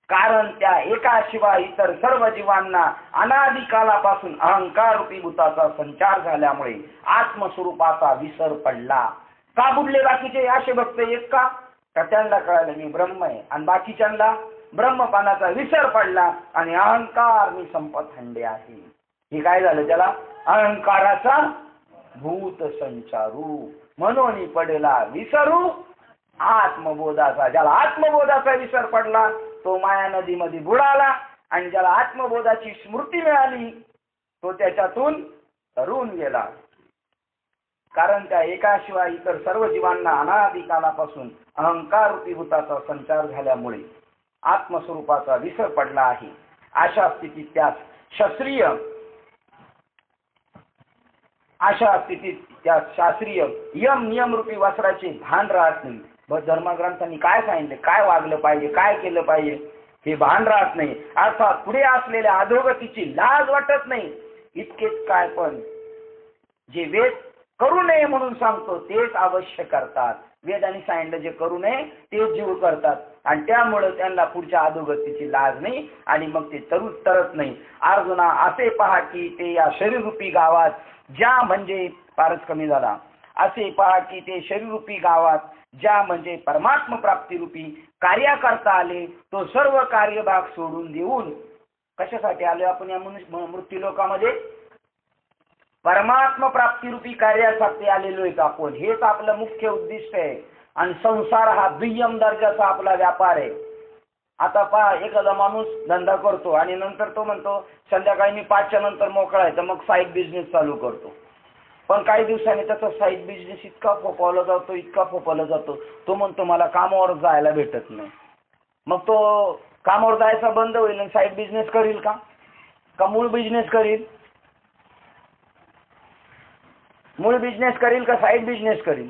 कारण त्या एकाशिवाय इतर सर्व जीवांना अनादी कालापासून अहंकार रूपी भूताचा संचार झाल्यामुळे आत्मस्वरूपाचा विसर पडला. का बुडले बाकीचे असे भक्त एक का? त्यांना कळालं मी ब्रह्म आहे, आणि बाकीच्यांना ब्रह्मपानाचा विसर पडला आणि अहंकार मी संपत हंडे आहे. हे काय झालं? त्याला अहंकाराचा भूत संचारू म्हणून पडला विसरू आत्मबोधाचा. ज्याला आत्मबोधाचा विसर पडला तो माया नदीमध्ये बुडाला, आणि ज्याला आत्मबोधाची स्मृती मिळाली तो त्याच्यातून तरुण गेला. कारण त्या एकाशिवाय इतर सर्व जीवांना अनादी कालापासून अहंकार रूपी भूताचा संचार झाल्यामुळे आत्मस्वरूपाचा विसर पडला आहे. अशा स्थितीत त्यास शास्त्रीय यम नियम रूपी वस्त्राचे भान राहत नाही. धर्मग्रंथांनी काय सांगितले, काय वागलं पाहिजे, काय केलं पाहिजे हे भान राहत नाही. अर्थात पुढे असलेल्या अधोगतीची लाज वाटत नाही. इतकेच काय, पण जे वेद करू नये म्हणून सांगतो तेच अवश्य करतात. वेदांनी सांगितलं जे करू नये तेच जीव करतात, आणि त्यामुळे त्यांना पुढच्या अधोगतीची लाज नाही, आणि मग ते तरत नाही. अर्जुना असे पहा की ते या शरीररूपी गावात ज्या म्हणजे फारच कमी झाला. असे पहा की ते शरीररूपी गावात ज्या म्हणजे परमात्म प्राप्ती रूपी कार्य करता आले, तो सर्व कार्यभाग सोडून देऊन कशासाठी आलो आपण या मृत्यू लोकामध्ये? परमात्म प्राप्ती रूपी कार्यासाठी आलेलो आहे आपण. हेच आपलं मुख्य उद्दिष्ट आहे. आणि संसार हा दुय्यम दर्जाचा आपला व्यापार आहे. आता पहा, एखादा माणूस धंदा करतो आणि नंतर तो म्हणतो संध्याकाळी मी 5च्या नंतर मोकळा आहे, तर मग साईड बिझनेस चालू करतो. पण काही दिवसांनी त्याचा साईड बिझनेस इतका फोपावला जातो, तो म्हणतो मला कामावर जायला भेटत नाही. मग तो कामावर जायचा बंद होईल आणि साईड बिझनेस करील का मूळ बिझनेस करील? मूळ बिझनेस करील का साईड बिझनेस करील?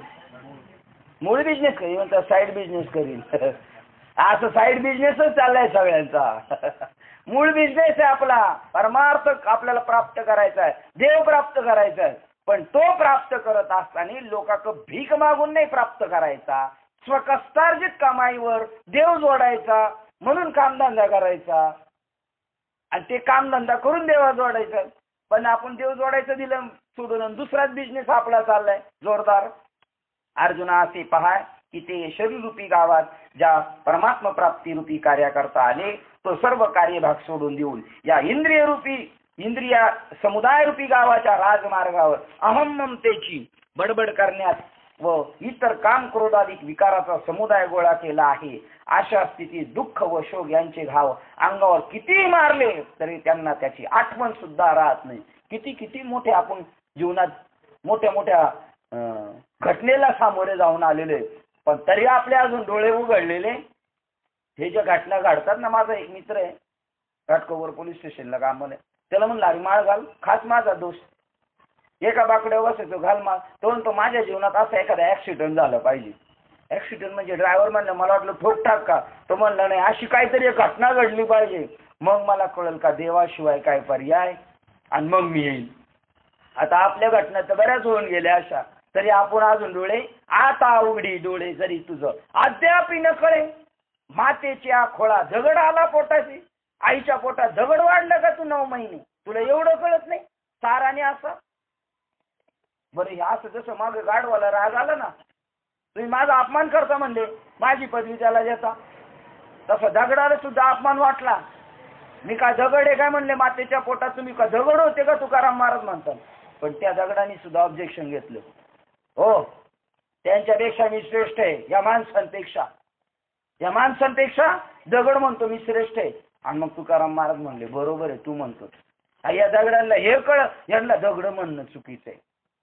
मूळ बिझनेस करील, म्हणतात साईड बिझनेस करील. असं साईड बिझनेसच चाललाय सगळ्यांचा. मूळ बिझनेस आहे आपला. परमार्थ आपल्याला प्राप्त करायचा आहे, देव प्राप्त करायचा आहे. पण तो प्राप्त करत असताना लोकांक भीक मागून नाही प्राप्त करायचा. स्वकष्टार्जित कमाईवर देव जोडायचा म्हणून कामधंदा करायचा, आणि ते कामधंदा करून देवा जोडायचा. पण आपण देव जोडायचं दिलं सोडून, दुसराच बिझनेस आपला चाललाय जोरदार. अर्जुना असे पहा की ते शरीररूपी गावात ज्या परमात्मा प्राप्ती रूपी कार्य करता आले, तो सर्व कार्यभाग सोडून देऊन या इंद्रिय समुदाय रूपी गावाच्या राजमार्गावर अहम ममतेची बडबड करण्यात व इतर काम क्रोधाधिक विकाराचा समुदाय गोळा केला आहे. अशा स्थितीत दुःख व शोक यांचे घाव अंगावर किती मारले तरी त्यांना त्याची आठवण सुद्धा राहत नाही. किती मोठे आपण जीवनात मोठ्या घटनेला सामोरे जाऊन आलेले, पण तरी आपले अजून डोळे उघडलेले. हे ज्या घटना घडतात ना, माझा एक मित्र आहे घाटकोपर पोलीस स्टेशनला कामाला, त्याला म्हणलं अरे माळ घाल, खास माझा दोस्त. एका बाकड्यावर बसायचो घाल मा तो म्हणतो माझ्या जीवनात असं एखादा ऍक्सिडेंट झालं पाहिजे. ऍक्सिडेंट म्हणजे ड्रायव्हर म्हणलं मला वाटलं ठोकठाक का, तो म्हणला नाही अशी काहीतरी एक घटना घडली पाहिजे, मग मला कळेल का देवाशिवाय काय पर्याय, आणि मग मी येईल. आता आपल्या घटना तर बऱ्याच होऊन गेल्या अशा, तरी आपण अजून डोळे आता उघडी डोळे जरी तुझं अद्याप न कळे. मातेच्या खोळा दगड आला पोटाशी, आईच्या पोटात दगड वाढलं का तू 9 महिने, तुला एवढं कळत नाही साराने असं. बरं हे असं जसं मागे गाढवाला राग आला ना, तुम्ही माझा अपमान करता म्हणले, माझी पदवी त्याला देता, तसं दगडाला सुद्धा अपमान वाटला. मी काय दगड आहे काय म्हणले मातेच्या पोटात, तुम्ही का दगड होते का तुकाराम महाराज म्हणतात. पण त्या दगडाने सुद्धा ऑब्जेक्शन घेतलं. हो त्यांच्यापेक्षा मी श्रेष्ठ आहे, या माणसांपेक्षा दगड म्हणतो मी श्रेष्ठ आहे. आणि मग तुकाराम महाराज म्हणले बरोबर आहे तू म्हणतो, या दगडांना हे कळ, यांना दगड म्हणणं चुकीचं आहे.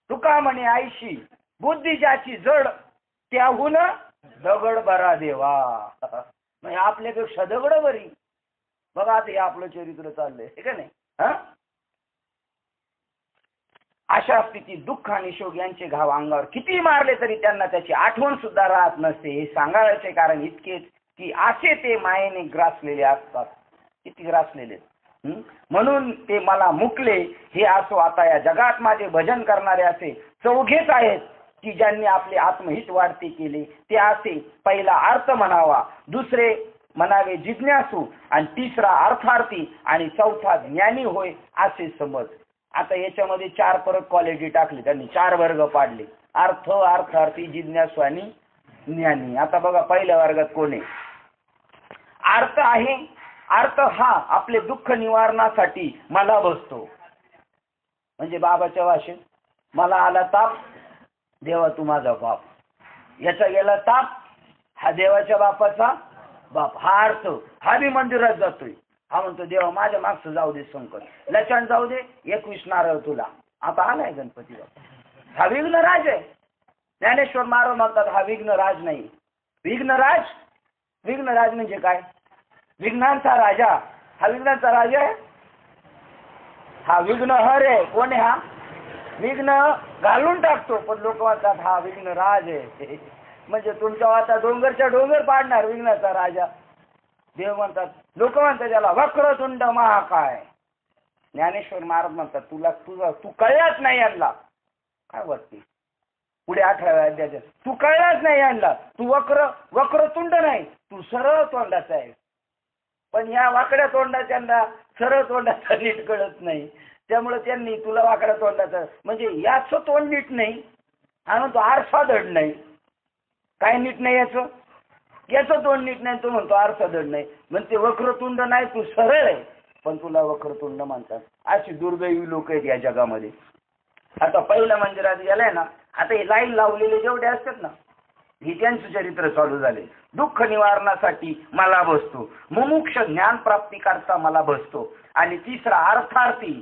तुका म्हणे आईशी बुद्धी ज्याची जड, त्याहून दगड बरा देवा. म्हणजे आपल्यापेक्षा दगड बरी. बघा आता हे आपलं चरित्र चाललंय हे का नाही. अशा स्थितीत दुःख आणि शोक यांचे घाव अंगावर किती मारले तरी त्यांना त्याची आठवण सुद्धा राहत नसते. हे सांगायचे कारण इतकेच की असे ते मायेने ग्रासलेले असतात. किती ग्रासलेले, म्हणून ते मला मुकले. हे असो आता या जगात माझे भजन करणारे असे 4घेच आहेत की ज्यांनी आपले आत्महित वाढते केले. ते असे पहिला अर्थ म्हणावा, दुसरे म्हणावे जिज्ञासू, आणि तिसरा अर्थार्थी, आणि चौथा ज्ञानी होय असे समज. आता याच्यामध्ये 4 परत क्वालिटी टाकली त्यांनी, 4 वर्ग पाडले, अर्थ, अर्थार्थी, जिज्ञासू आणि ज्ञानी. आता बघा पहिल्या वर्गात कोण आहे. अर्थ आहे. अर्थ हा आपले दुःख निवारणासाठी मला बसतो. म्हणजे बाबाच्या भाषेत मला आला ताप, देवा तू माझा बाप, याचा गेला ताप, हा देवाच्या बापाचा बाप. हा अर्थ. हा बी मंदिरात जातोय, हा म्हणतो देवा माझ्या मागचं जाऊ दे संकट, लचण जाऊ दे, 21 नारळ तुला. आता आलाय गणपती बाप्पा, हा विघ्नराज आहे. ज्ञानेश्वर महाराज म्हणतात हा विघ्नराज नाही. विघ्नराज म्हणजे काय, विघ्नांचा राजा. हा विघ्नांचा राजा आहे, हा विघ्नहर आहे. कोण आहे हा, विघ्न घालून टाकतो. पण लोक म्हणतात हा विघ्नराज आहे. म्हणजे तुमच्या आता डोंगरच्या डोंगर पाडणार विघ्नाचा राजा. देव म्हणतात, लोक म्हणतात त्याला वक्रतुंड महाकाय. ज्ञानेश्वर महाराज म्हणतात तू कळलाच नाही यांना. काय वाटते पुढे 18व्या अध्यायात, तू कळलाच नाही यांना, तू वक्रतुंड नाही, तू सरळ तोंडाचा आहे. पण या वाकड्या तोंडाच्यांना सरळ तोंडाचा नीट कळत नाही. त्यामुळे त्यांनी तुला वाकड्या तोंडाचा, म्हणजे याचं तोंड नीट नाही, हा म्हणतो आरसा धड नाही. काय नीट नाही याचं तोंड नीट नाही, तो म्हणतो आरसा धड नाही. म्हणते वक्रतुंड नाही, तू सरळ आहे, पण तुला वक्रतुंड म्हणतात. अशी दुर्दैवी लोक आहेत या जगामध्ये. आता पहिल्या मंदिरात गेलाय ना, आता हे लाईन लावलेले जेवढे असतात ना, हे त्यांचं चरित्र चालू झाले. दुःख निवारणासाठी मला बसतो, मुमुक्ष ज्ञान प्राप्ती करता मला बसतो, आणि तिसरा अर्थार्थी,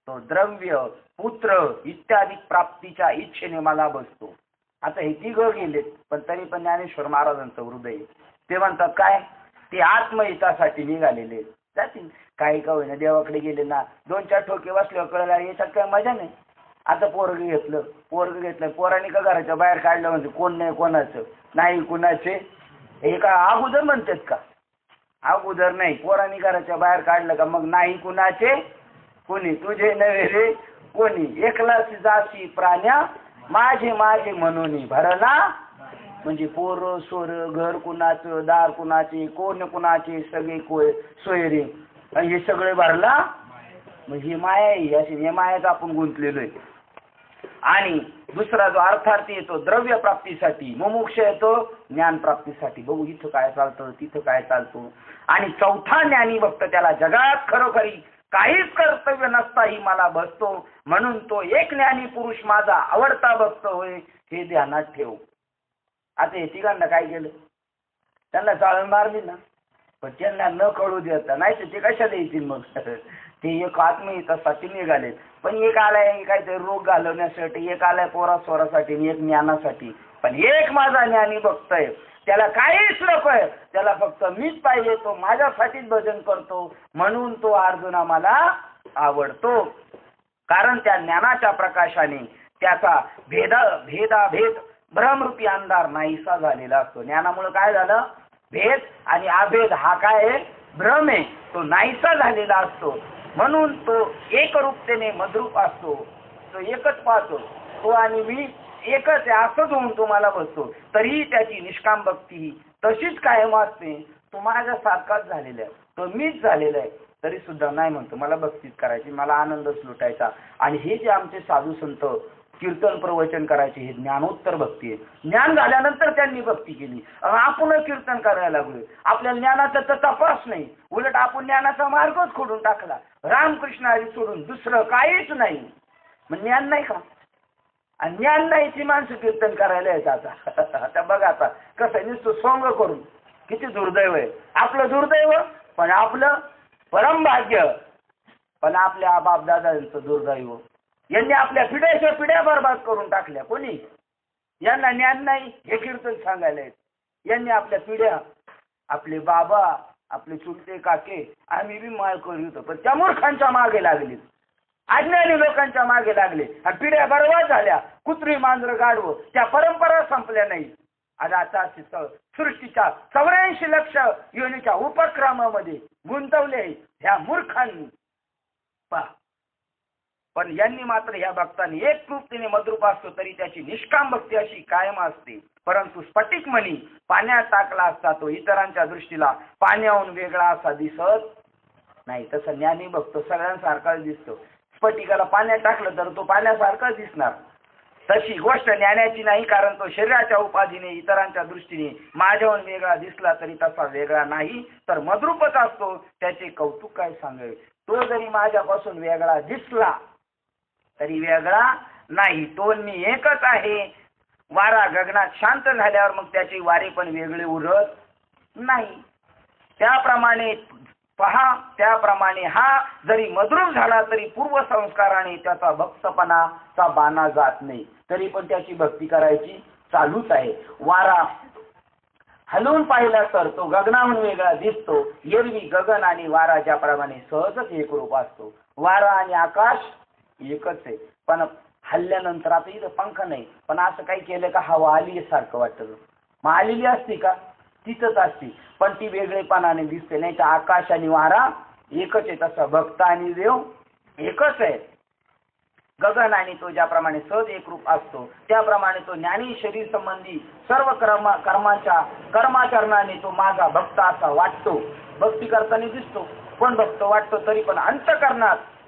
तो द्रव्य, पुत्र इत्यादी प्राप्तीच्या इच्छेने मला बसतो. आता हे 3 गेलेत, पण तरी पण ज्ञानेश्वर महाराजांचं हृदय, ते म्हणतात काय, ते आत्महितासाठी निघालेले जातील. काही का होईना देवाकडे गेले ना, 2-4 ठोके बसल्यावर कळला याच्यात काय मजा नाही. आता पोरग घेतलं, पोरांनी का घराच्या बाहेर काढलं, म्हणजे कोण नाही कोणाचं नाही कुणाचे, हे का अगोदर म्हणतात का, अगोदर नाही. पोरांनी घराच्या बाहेर काढलं का मग नाही कुणाचे कोणी, तुझे नव्हे रे कोणी, एकलाच जाशी प्राण्या माझे म्हणून भरला. म्हणजे पोर सोर घर कुणाचं, दार कुणाचे, कोण कुणाचे, सगळे सोयरे, हे सगळे भरला. म्हणजे ही माया आहे, अशी हे मायाच आपण गुंतलेलो आहे. आणि दुसरा जो अर्थार्थी येतो द्रव्य प्राप्तीसाठी, मुमुक्ष येतो ज्ञान प्राप्तीसाठी. बघू इथं काय चालतं, तिथं काय चालतो. आणि चौथा ज्ञानी भक्त, त्याला जगात खरोखरी काहीच कर्तव्य नसताही मला बसतो, म्हणून तो एक ज्ञानी पुरुष माझा आवडता भक्त होय, हे ध्यानात ठेव. आता हे तिघांना काय केलं, त्यांना चाळण मारली ना, पण त्यांना न कळू देता, नाही तर ते कशाला येतील मग. ते एक आत्महितासाठी निघालेत. पण एक आलाय काहीतरी रोग घालवण्यासाठी, एक आलाय पोरास्वरासाठी, एक ज्ञानासाठी. पण एक माझा ज्ञानी भक्त आहे, त्याला काहीच नको आहे, त्याला फक्त मीच पाहिजे, तो माझ्यासाठीच भजन करतो, म्हणून तो अर्जुना मला आवडतो. कारण त्या ज्ञानाच्या प्रकाशाने त्याचा भेदाभेद भ्रमरूपी अंधार नाहीसा झालेला असतो. ज्ञानामुळे काय झालं? भेद आणि अभेद हा काय आहे? भ्रम आहे, तो नाहीसा झालेला असतो. म्हणून तो एकरूपतेने मद्रूप असतो. तो एकच पाहतो, तो आणि मी एकच आहे असंच होऊन तुम्हाला बसतो. तरीही त्याची निष्काम भक्ती ही तशीच कायम असते. तो माझ्यासारखाच झालेला आहे, तो मीच झालेला आहे, तरी सुद्धा नाही म्हणतो मला भक्तीच करायची, मला आनंदच लुटायचा. आणि हे जे आमचे साधू संत कीर्तन प्रवचन करायचे हे ज्ञानोत्तर भक्ती आहे. ज्ञान झाल्यानंतर त्यांनी भक्ती केली. आपण कीर्तन करायला लागलोय, आपल्या ज्ञानाचा तर तपास नाही, उलट आपण ज्ञानाचा मार्गच खोडून टाकला. रामकृष्ण हरी सोडून दुसरं काहीच नाही. मग ज्ञान नाही का? आणि ज्ञान नाही ती माणसं कीर्तन करायला येतात. आता बघा आता कसं नुसतं सोंग करून, किती दुर्दैव आहे आपलं. दुर्दैव पण आपलं परम भाग्य, पण आपल्या बापदादांचं दुर्दैव. यांनी आपल्या पिढ्याच्या पिढ्या बरबाद करून टाकल्या. कोणी? यांना ज्ञान नाही हे कीर्तन सांगायला येत. यांनी आपल्या पिढ्या, आपले बाबा, आपले चुलते काके, आम्ही बी माय करू, पण त्या मूर्खांच्या मागे लागले, अज्ञानी लोकांच्या मागे लागले आणि पिढ्या बरबाद झाल्या. कुत्री मांजर गाढवं, त्या परंपरा संपल्या नाही. आज आता सृष्टीच्या 84 लक्ष योनीच्या उपक्रमामध्ये गुंतवले ह्या मूर्खांनी. पण यांनी मात्र ह्या भक्तांनी एक रूपतेने मद्रूप असतो, तरी त्याची निष्काम भक्ती अशी कायम असते. परंतु स्फटिक मणी पाण्यात टाकला असता तो इतरांच्या दृष्टीला पाण्याहून वेगळा असा दिसत नाही. तसं ज्ञानी भक्त सगळ्यांसारखाच दिसतो. स्फटिकाला पाण्यात टाकलं तर तो पाण्यासारखाच दिसणार. तशी गोष्ट ज्ञानाची नाही, कारण तो शरीराच्या उपाधीने इतरांच्या दृष्टीने माझ्याहून वेगळा दिसला तरी तसा वेगळा नाही, तर मद्रूपच असतो. त्याचे कौतुक काय सांगावे. तो जरी माझ्यापासून वेगळा दिसला तरी वेगळा नाही, तो मी एकच आहे. वारा गगनात शांत झाल्यावर मग त्याची वारे पण वेगळे उरत नाही. त्याप्रमाणे पहा, त्याप्रमाणे हा जरी मद्रूप झाला तरी पूर्वसंस्काराने त्याचा भक्तपणाचा बाणा जात नाही, तरी पण त्याची भक्ती करायची चालूच आहे. वारा हलवून पाहिला तर तो गगनाहून वेगळा दिसतो. एरवी गगन आणि वारा ज्याप्रमाणे सहजच एकरूप असतो. वारा आणि आकाश एकच आहे, पण हल्ल्यानंतर आता इथं पंख नाही, पण असं काही केलं का हवा आली सारखं वाटतं. मग आलेली असती का? तिथंच असती, पण ती वेगळेपणाने दिसते. नाही तर आकाश आणि वारा एकच आहे. तसा भक्त आणि देव एकच आहे. गगन आणि तो ज्याप्रमाणे सहज एकरूप असतो, त्याप्रमाणे तो ज्ञानी शरीर संबंधी सर्व कर्माचरणाने तो माझा भक्त असा वाटतो. भक्ती करताना दिसतो, पण भक्त वाटतो, तरी पण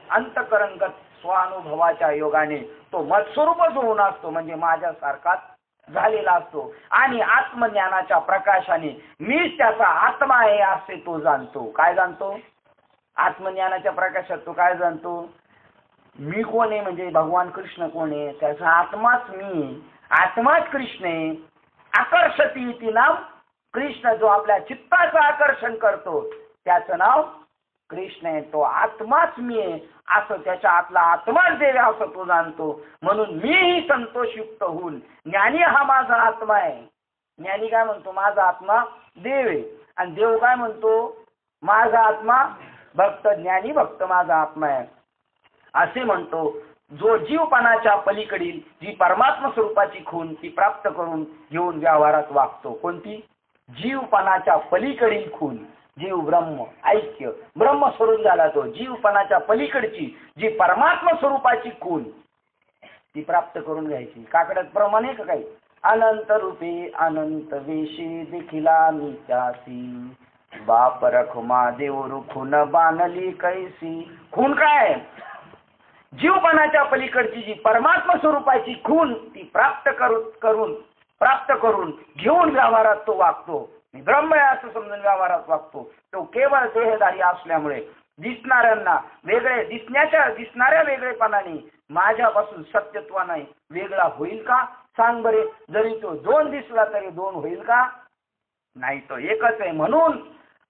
अंतकरणगत स्वानुभवाच्या योगाने तो मत्स्वरूपच होऊन असतो, म्हणजे माझ्यासारखाच झालेला असतो. आणि आत्मज्ञानाच्या प्रकाशाने मीच त्याचा आत्मा आहे असे तो जाणतो. काय जाणतो? आत्मज्ञानाच्या प्रकाशात तो काय जाणतो? मी कोण आहे, म्हणजे भगवान कृष्ण कोण आहे, त्याचा आत्माच मी, आत्माच कृष्ण आहे. आकर्षती इति नाम कृष्ण, जो आपल्या चित्ताचं आकर्षण करतो त्याचं नाव कृष्ण आहे. तो आत्माच मी आहे असं त्याच्या आतला आत्माच देव आहे असं तो जाणतो. म्हणून मीही संतोषयुक्त होऊन, ज्ञानी हा माझा आत्मा आहे. ज्ञानी काय म्हणतो? माझा आत्मा देव आहे. आणि देव काय म्हणतो? माझा आत्मा भक्त. ज्ञानी भक्त माझा आत्मा आहे असे म्हणतो. जो जीवपणाच्या पलीकडील जी परमात्मा स्वरूपाची खूण ती प्राप्त करून घेऊन व्यवहारात वागतो. कोणती? जीवपणाच्या पलीकडील खूण. जीव ब्रह्म ऐक्य ब्रह्मस्वरूप झाला तो. जीवपणाच्या पलीकडची जी परमात्मा स्वरूपाची खूण ती प्राप्त करून घ्यायची. काकड्यात प्रमाणे का काही? अनंत रूपे अनंत वेशी देखिला मी त्यासी, बाप रखुमा देव रुखुन बाणली कैसी. खूण काय? जीवपणाच्या पलीकडची जी परमात्मा स्वरूपाची खूण ती प्राप्त करून घेऊन व्यवहारात तो वागतो. ब्रह्म आहे असं समजून व्यवहारात वागतो. तो केवळ देहधारी असल्यामुळे दिसणाऱ्यांना दिसणाऱ्या वेगळेपणाने माझ्यापासून सत्यत्वाने वेगळा होईल का? सांग बरे. जरी तो 2 दिसला तरी 2 होईल का? नाही, तो एकच आहे. म्हणून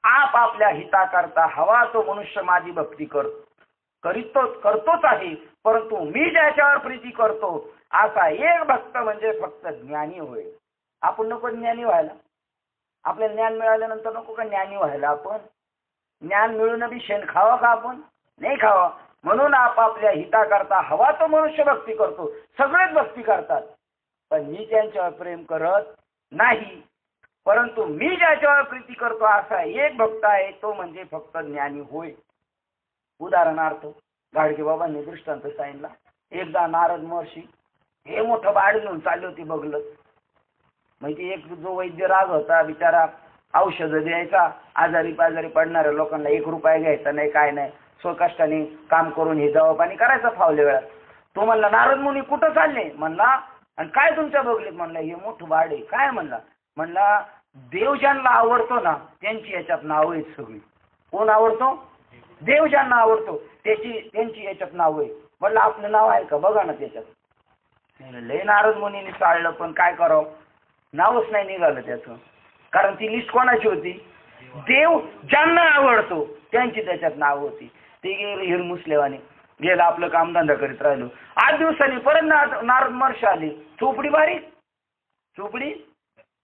आपल्या हिताकरता हवा तो मनुष्य माझी भक्ती करतोच आहे, परंतु मी ज्याच्यावर प्रीती करतो असा एक भक्त म्हणजे फक्त ज्ञानी होईल. आपण नको ज्ञानी व्हायला? आपल्याला ज्ञान मिळाल्यानंतर नको का ज्ञानी व्हायला? आपण ज्ञान मिळून बी शेण खावा का? आपण नाही खावा. म्हणून आपापल्या हिताकरता हवा तो मनुष्य भक्ती करतो. सगळेच भक्ती करतात, पण मी त्यांच्यावर प्रेम करत नाही. परंतु मी ज्याच्यावर प्रीती करतो असा एक भक्त आहे, तो म्हणजे फक्त ज्ञानी होय. उदाहरणार्थ गाडगे बाबांनी दृष्टांत सांगितला. एकदा नारद महर्षी हे मोठं बाळ घेऊन चालले होते बघलं. म्हणजे एक जो वैद्य राग होता बिचारा, औषधं द्यायचा, आजारी पाजारी पडणाऱ्या लोकांना 1 रुपया घ्यायचा नाही, काय नाही, स्वकष्टाने काम करून हे दवापाणी करायचा फावल्या वेळात. तो म्हणला नारद मुनी कुठं चालले? म्हणला आणि काय तुमच्या बघलीत? म्हणला हे मोठं बाळ आहे. काय म्हणला? म्हणला देव ज्यांना आवडतो ना त्यांची याच्यात नाव आहेत सगळी. कोण आवडतो? देव ज्यांना आवडतो त्यांची याच्यात नाव आहे. म्हणलं आपलं नाव आहे का? बघा ना त्याच्यात. लय नारद मुनीने चाललं, पण काय करावं, नावच नाही निघालं त्याचं. कारण ती लिस्ट कोणाची होती? देव ज्यांना आवडतो त्यांची त्याच्यात नाव होती. ते गेले हिरमुसलेवाने, गेलं आपलं कामधंदा करीत राहिलो. 8 दिवसांनी परत नारद महर्षी आले. चोपडी बारीक, चोपडी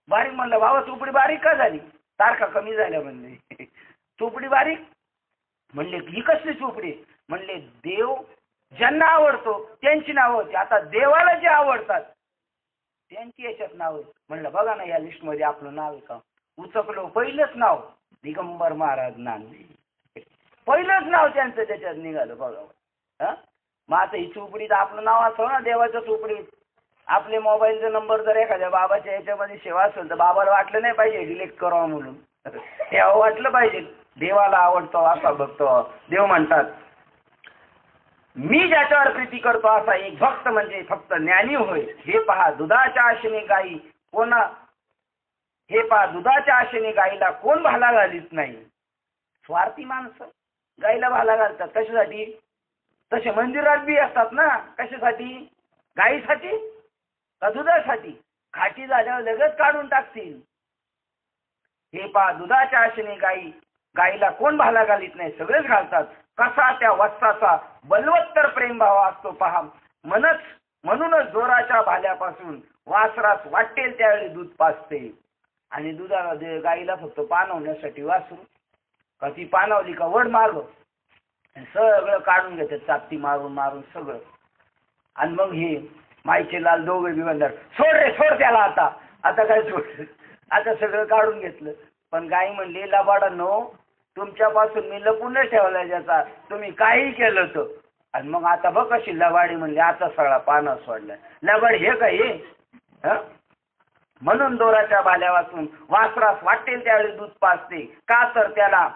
बारीक. म्हणलं बाबा चोपडी बारीक का झाली? तारखा कमी झाल्या म्हणले. चोपडी बारीक म्हणले ही कसली चोपडी? म्हणले देव ज्यांना आवडतो त्यांची नाव होती. आता देवाला जे आवडतात त्यांची याच्यात नाव आहे. म्हणलं बघा ना या लिस्ट मध्ये आपलं नाव आहे का? उचकलो, पहिलंच नाव दिगंबर महाराज नांदे, पहिलंच नाव त्यांचं त्याच्यात निघालं. बघा मग आता ही चोपडीत आपलं नाव असं ना, देवाच्या चोपडीत आपले मोबाईलचा नंबर जर एखाद्या बाबाच्या याच्यामध्ये सेवा असेल तर बाबाला वाटलं नाही पाहिजे डिलीट करावं म्हणून, हे वाटलं पाहिजे देवाला आवडतो असा भक्त. देव म्हणतात मी ज्याच्यावर प्रीती करतो असा एक भक्त म्हणजे फक्त ज्ञानी होय. हे पहा दुधाच्या आशेने गाई कोणा, हे पहा दुधाच्या आशेने गाईला कोण भाला घालीत नाही. स्वार्थी माणसं गाईला भाला घालतात. कशासाठी? तसे मंदिरात बी असतात ना. कशासाठी? गाईसाठी का दुधासाठी? खाटी झाल्यावर लगेच काढून टाकतील. हे पहा दुधाच्या आशेने गाईला कोण भाला घालीत नाही, सगळेच घालतात. कसा त्या वत्साचा बलवत्तर प्रेमभाव असतो पहा. म्हणूनच जोराच्या भाल्यापासून वासरास वाटेल त्यावेळी दूध पाजते. आणि दुधाला गाईला फक्त पाणवण्यासाठी वासरू का ती पाणवली का वड मार्ग सगळं काढून घेतात, चापटी मारून मारून सगळं. आणि मग हे माईचे लाल दोघे बिवंदर सोड रे सोड त्याला. आता काय सोड, आता सगळं काढून घेतलं. पण गाई म्हणली लबाडांनो तुमच्यापासून मी लपून ठेवलाय ज्याचा, तुम्ही काही केलं तर. आणि मग आता बघ कशी लबाडी म्हणली आता सगळा पानं सोडलाय. लबाड हे काय हे? म्हणून दोराच्या भाल्यापासून वासरास वाटेल त्यावेळी दूध पाजते. का तर त्याला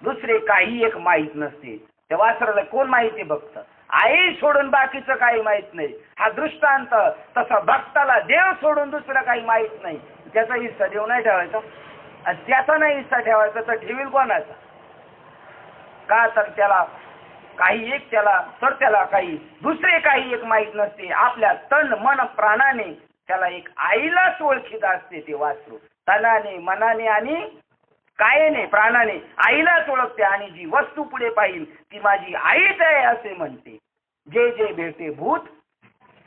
दुसरे काही एक माहीत नसते. त्या वासराला कोण माहिती? भक्त. आई सोडून बाकीचं काही माहित नाही. हा दृष्टांत तसा भक्ताला देव सोडून दुसरं काही माहित नाही. त्याचा हिस्सा देव नाही ठेवायचा, त्याचा नाही हिस्सा ठेवायचा तर ठेवील कोणाचा? का तर त्याला काही दुसरे काही एक माहीत नसते. आपल्या तन मन प्राणाने त्याला एक आईलाच ओळखीत असते. ते वासरू तनाने मनाने आणि कायेने प्राणाने आईलाच ओळखते. आणि जी वस्तू पुढे पाहिल ती माझी आईच आहे असे म्हणते. जे जे भेटे भूत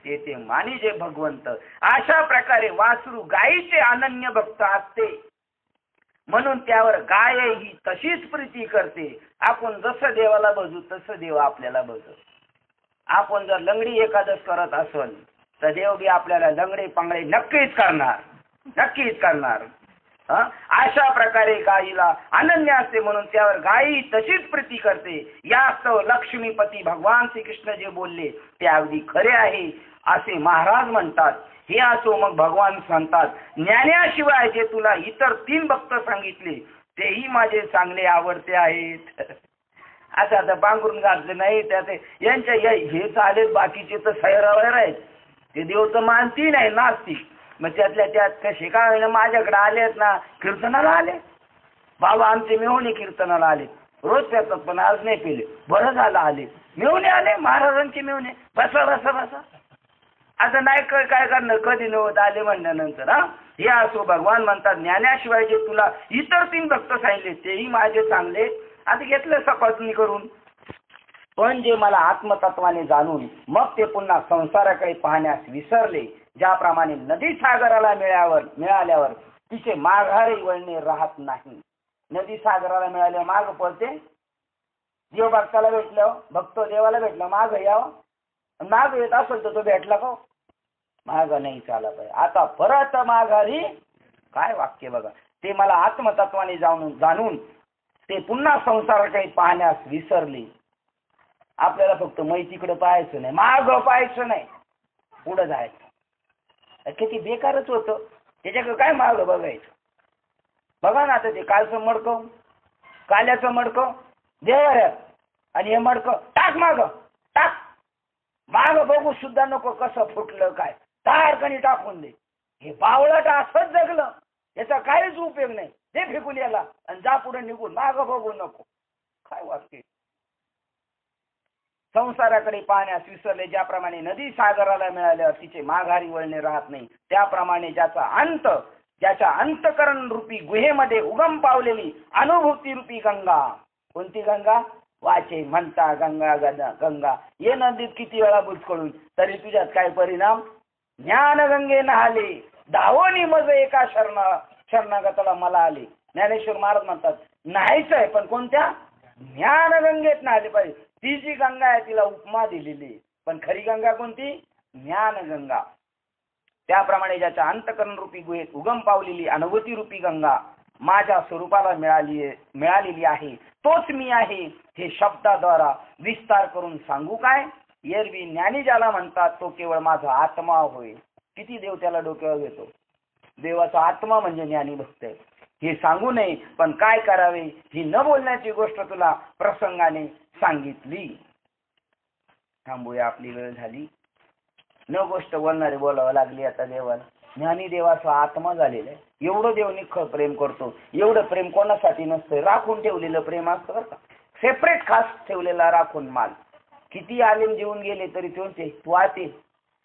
ते ते मानी जे भगवंत. अशा प्रकारे वासरू गायीचे अनन्य भक्त असते. म्हणून त्यावर गाय ही तशीच प्रीती करते. आपण जसं देवाला भजू तसं देव आपल्याला भजू. आपण जर लंगडी एकादश करत असेल तर देव बी आपल्याला लंगडे पांगडे नक्कीच करणार. अशा प्रकारे गायीला अनन्य असते. म्हणून त्यावर गायी तशीच प्रीती करते. यास्तव लक्ष्मीपती भगवान श्रीकृष्ण जे बोलले ते अगदी खरे आहे असे महाराज म्हणतात. हे असो मग भगवान सांगतात ज्ञानाशिवाय जे तुला इतर 3 भक्त सांगितले तेही माझे चांगले आवडते आहेत. आता पांघरून घातले नाही त्यात यांच्या हे चालेल, बाकीचे तर सैरावर आहेत. ते देव तर मानती नाही नास्तिक. मग त्यातल्या त्यात कसे काय माझ्याकडे आलेत ना, कीर्तनाला आले बाबा आमचे मेहुणे कीर्तनाला आले, रोज पेतात पण आज नाही पेले. बरं झालं आले, मेहुणे आले महाराजांचे मेहुणे, बसा. आता नाही काय करणार, कधी नव्हत आले म्हणल्यानंतर. हे असो भगवान म्हणतात ज्ञानाशिवाय जे तुला इतर 3 भक्त सांगितले तेही माझे चांगले. आता घेतलं तपासणी करून. पण जे मला आत्मतत्वाने जाणून मग ते पुन्हा संसाराकडे पाहण्यास विसरले, ज्याप्रमाणे नदी सागराला मिळाल्यावर तिचे माघारी वळणे राहत नाही. नदी सागराला मिळाल्यावर माग पडते देव भक्ताला भेटलं, भक्त देवाला भेटलं, माग यावं, माग येत असेल तर तो भेटला का? माग नाही चाला पाहिजे. आता परत माघारी, काय वाक्य बघा, ते मला आत्मतत्वाने जाणून ते पुन्हा संसाराकडे पाहण्यास विसरले. आपल्याला फक्त मैतीकडे पाहायचं नाही, माग पाहायचं नाही, पुढे जायचं. किती बेकारच होतं. त्याच्याकडे काय माग बघायचं. बघा ना आता ते कालचं मडकं, काल्याचं मडकं देवाऱ्यात, आणि हे मडकं टाक माग, टाक माग, बघू सुद्धा नको कसं फुटलं काय, तारकणी टाकून दे. हे बावळट असंच जगलं, याचा काहीच उपयोग नाही. ते फेकून याला आणि जा पुढे निघून, माग बघू नको. काय वाक्य. संसाराकडे पाहण्यास विसरले. ज्याप्रमाणे नदी सागराला मिळाल्यावर तिचे माघारी वळणे राहत नाही, त्याप्रमाणे ज्याच्या अंतकरण रूपी गुहेमध्ये उगम पावलेली अनुभूती रूपी गंगा. कोणती गंगा? वाचे म्हणता गंगा गंगा. ये नदीत किती वेळा बुचकळून, तरी तुझ्यात काय परिणाम? ज्ञानगंगे नहाले, धावोनी मज एका शरणागताला मला आले. ज्ञानेश्वर महाराज म्हणतात नाहीच आहे, पण कोणत्या? ज्ञानगंगेत नहाले पाहिजे. ती जी गंगा आहे तिला उपमा दिलेली, पण खरी गंगा कोणती? ज्ञानगंगा. त्याप्रमाणे ज्याच्या अंतकरण रूपी गुहेत उगम पावलेली अनुभूती रूपी गंगा माझ्या स्वरूपाला मिळालेली आहे, तोच मी आहे हे शब्दाद्वारा विस्तार करून सांगू काय? एरवी ज्ञानी ज्याला म्हणतात तो केवळ माझा आत्मा होय. किती देव त्याला डोक्यावर घेतो. देवाचा आत्मा म्हणजे ज्ञानी भक्त आहे हे सांगू नये, पण काय करावे ही न बोलण्याची गोष्ट तुला प्रसंगाने सांगितली. थांबूया, आपली वेळ झाली. न गोष्ट बोलणारे बोलावं लागली आता देवाला. ज्ञानी देवाचा आत्मा झालेला आहे. एवढं देव निखळ प्रेम करतो. एवढं प्रेम कोणासाठी नसतं, राखून ठेवलेलं प्रेम असतं बरं का. सेपरेट खास ठेवलेला राखून माल. किती आलिम जेवून गेले तरी ते तू आते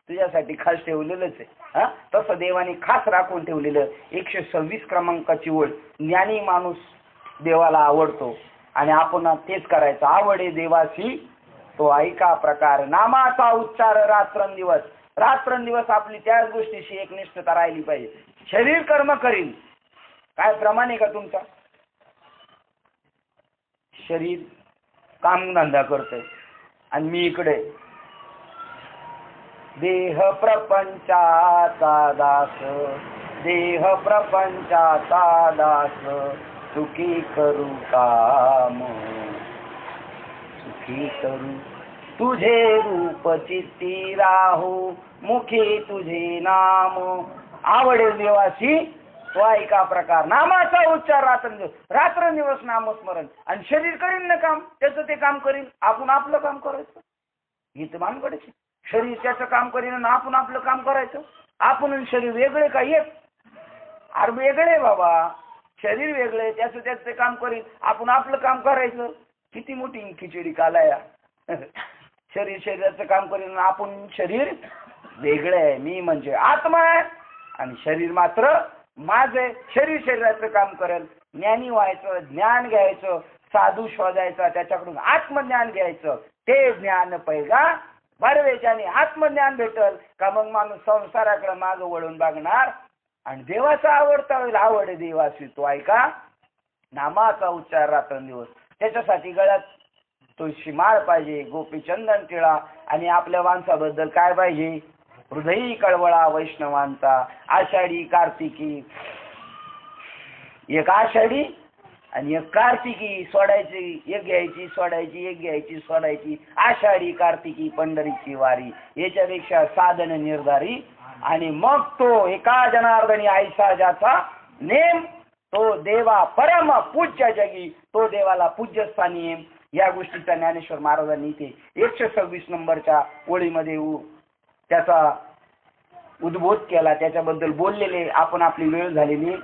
तुझ्यासाठी खास ठेवलेलंच आहे. तसं देवाने खास राखून ठेवलेलं 126 क्रमांकाची ओळ. ज्ञानी माणूस देवाला आवडतो आणि आपण तेच करायचं. आवडे देवाशी तो ऐका प्रकार, नामाचा उच्चार रात्रंदिवस. रात्रंदिवस आपली त्याच गोष्टीशी एकनिष्ठता राहिली पाहिजे. शरीर कर्म करील, काय प्रमाण आहे का तुमचा? शरीर कामधंदा करतोय आणि मी इकडे देह प्रपंचाचा दास, देह प्रपंचाचा दास, सुखी करू काम, सुखी करू तुझे रूप चित्ती राहू, मुखी तुझे नाम. आवडे देवाशी तो ऐका प्रकार, नामाचा उच्चार रात्रंदिवस. रात्रंदिवस नामस्मरण. आणि शरीर करीन ना काम, त्याचं ते काम करीन, आपण आपलं काम करायचं. गीत मानगडायचे. शरीर त्याचं काम करीन आणि आपण आपलं काम करायचं. आपण आणि शरीर वेगळे का? एक अरे वेगळे बाबा. शरीर वेगळे, त्याचं ते काम करीन, आपण आपलं काम करायचं. किती मोठी खिचडी कालाया. शरीर शरीराचं काम करीन, आपण शरीर वेगळे आहे. मी म्हणजे आत्मा आहे आणि शरीर मात्र माझे. शरीर शरीराचं काम करेल. ज्ञानी व्हायचं, ज्ञान घ्यायचं, साधू शोधायचा, त्याच्याकडून आत्मज्ञान घ्यायचं. ते ज्ञान पैगा बरवे. ज्याने आत्मज्ञान भेटल का मग माणूस संसाराकडे माग वळून बघणार आणि देवाचा आवडता होईल. आवड देवाशी तो ऐका, नामाचा उच्चार रात्रंदिवस. त्याच्यासाठी गळ्यात तुळशी माळ पाहिजे, गोपीचंदन टिळा. आणि आपल्या माणसाबद्दल काय पाहिजे? हृदयी कळवळा वैष्णवांचा. आषाढी कार्तिकी, एक आषाढी आणि एक कार्तिकी सोडायची, एक घ्यायची सोडायची, एक घ्यायची सोडायची. आषाढी कार्तिकी पंढरीची वारी. याच्यापेक्षा साधन निर्धारी. आणि मग तो एका जनार्दनी आईसा ज्याचा नेम, तो देवा परम पूज्य जगी, तो देवाला पूज्यस्थानी. या गोष्टीचा ज्ञानेश्वर महाराजांनी इथे 126 नंबरच्या ओळीमध्ये त्याचा उद्बोध केला, त्याच्याबद्दल बोललेले. आपण आपली वेळ झालेली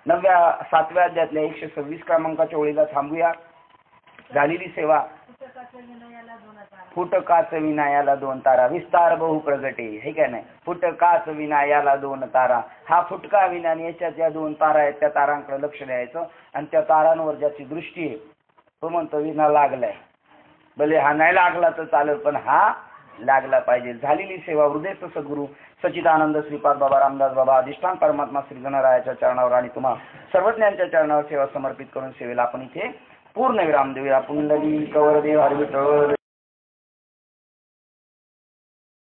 7व्या अध्यायातल्या 126 क्रमांकाच्या ओळीला थांबूया. झालेली सेवा. फुटकाच विनायाला 2 तारा, विस्तार बहु प्रगटे. हे काय नाही, फुटकाच विनायाला 2 तारा. हा फुटका विना, याच्यात ज्या 2 तारा आहेत त्या तारांकडे लक्ष द्यायचं. आणि त्या तारांवर ज्याची दृष्टी आहे तो म्हणतो विना लागलाय. भले हा नाही लागला तर चालेल, पण हा लागला पाहिजे. झालेली सेवा हृदयस्थ सद्गुरू सच्चिदानंद श्रीपाद बाबा रामदास बाबा अधिष्ठान परमात्मा श्री गणरायाच्या चरणावर आणि तुम्हा सर्वज्ञांच्या चरणावर सेवा समर्पित करून सेवेला आपण इथे पूर्ण विराम देऊया. पुंडलिक वरदे हर विठ्ठल.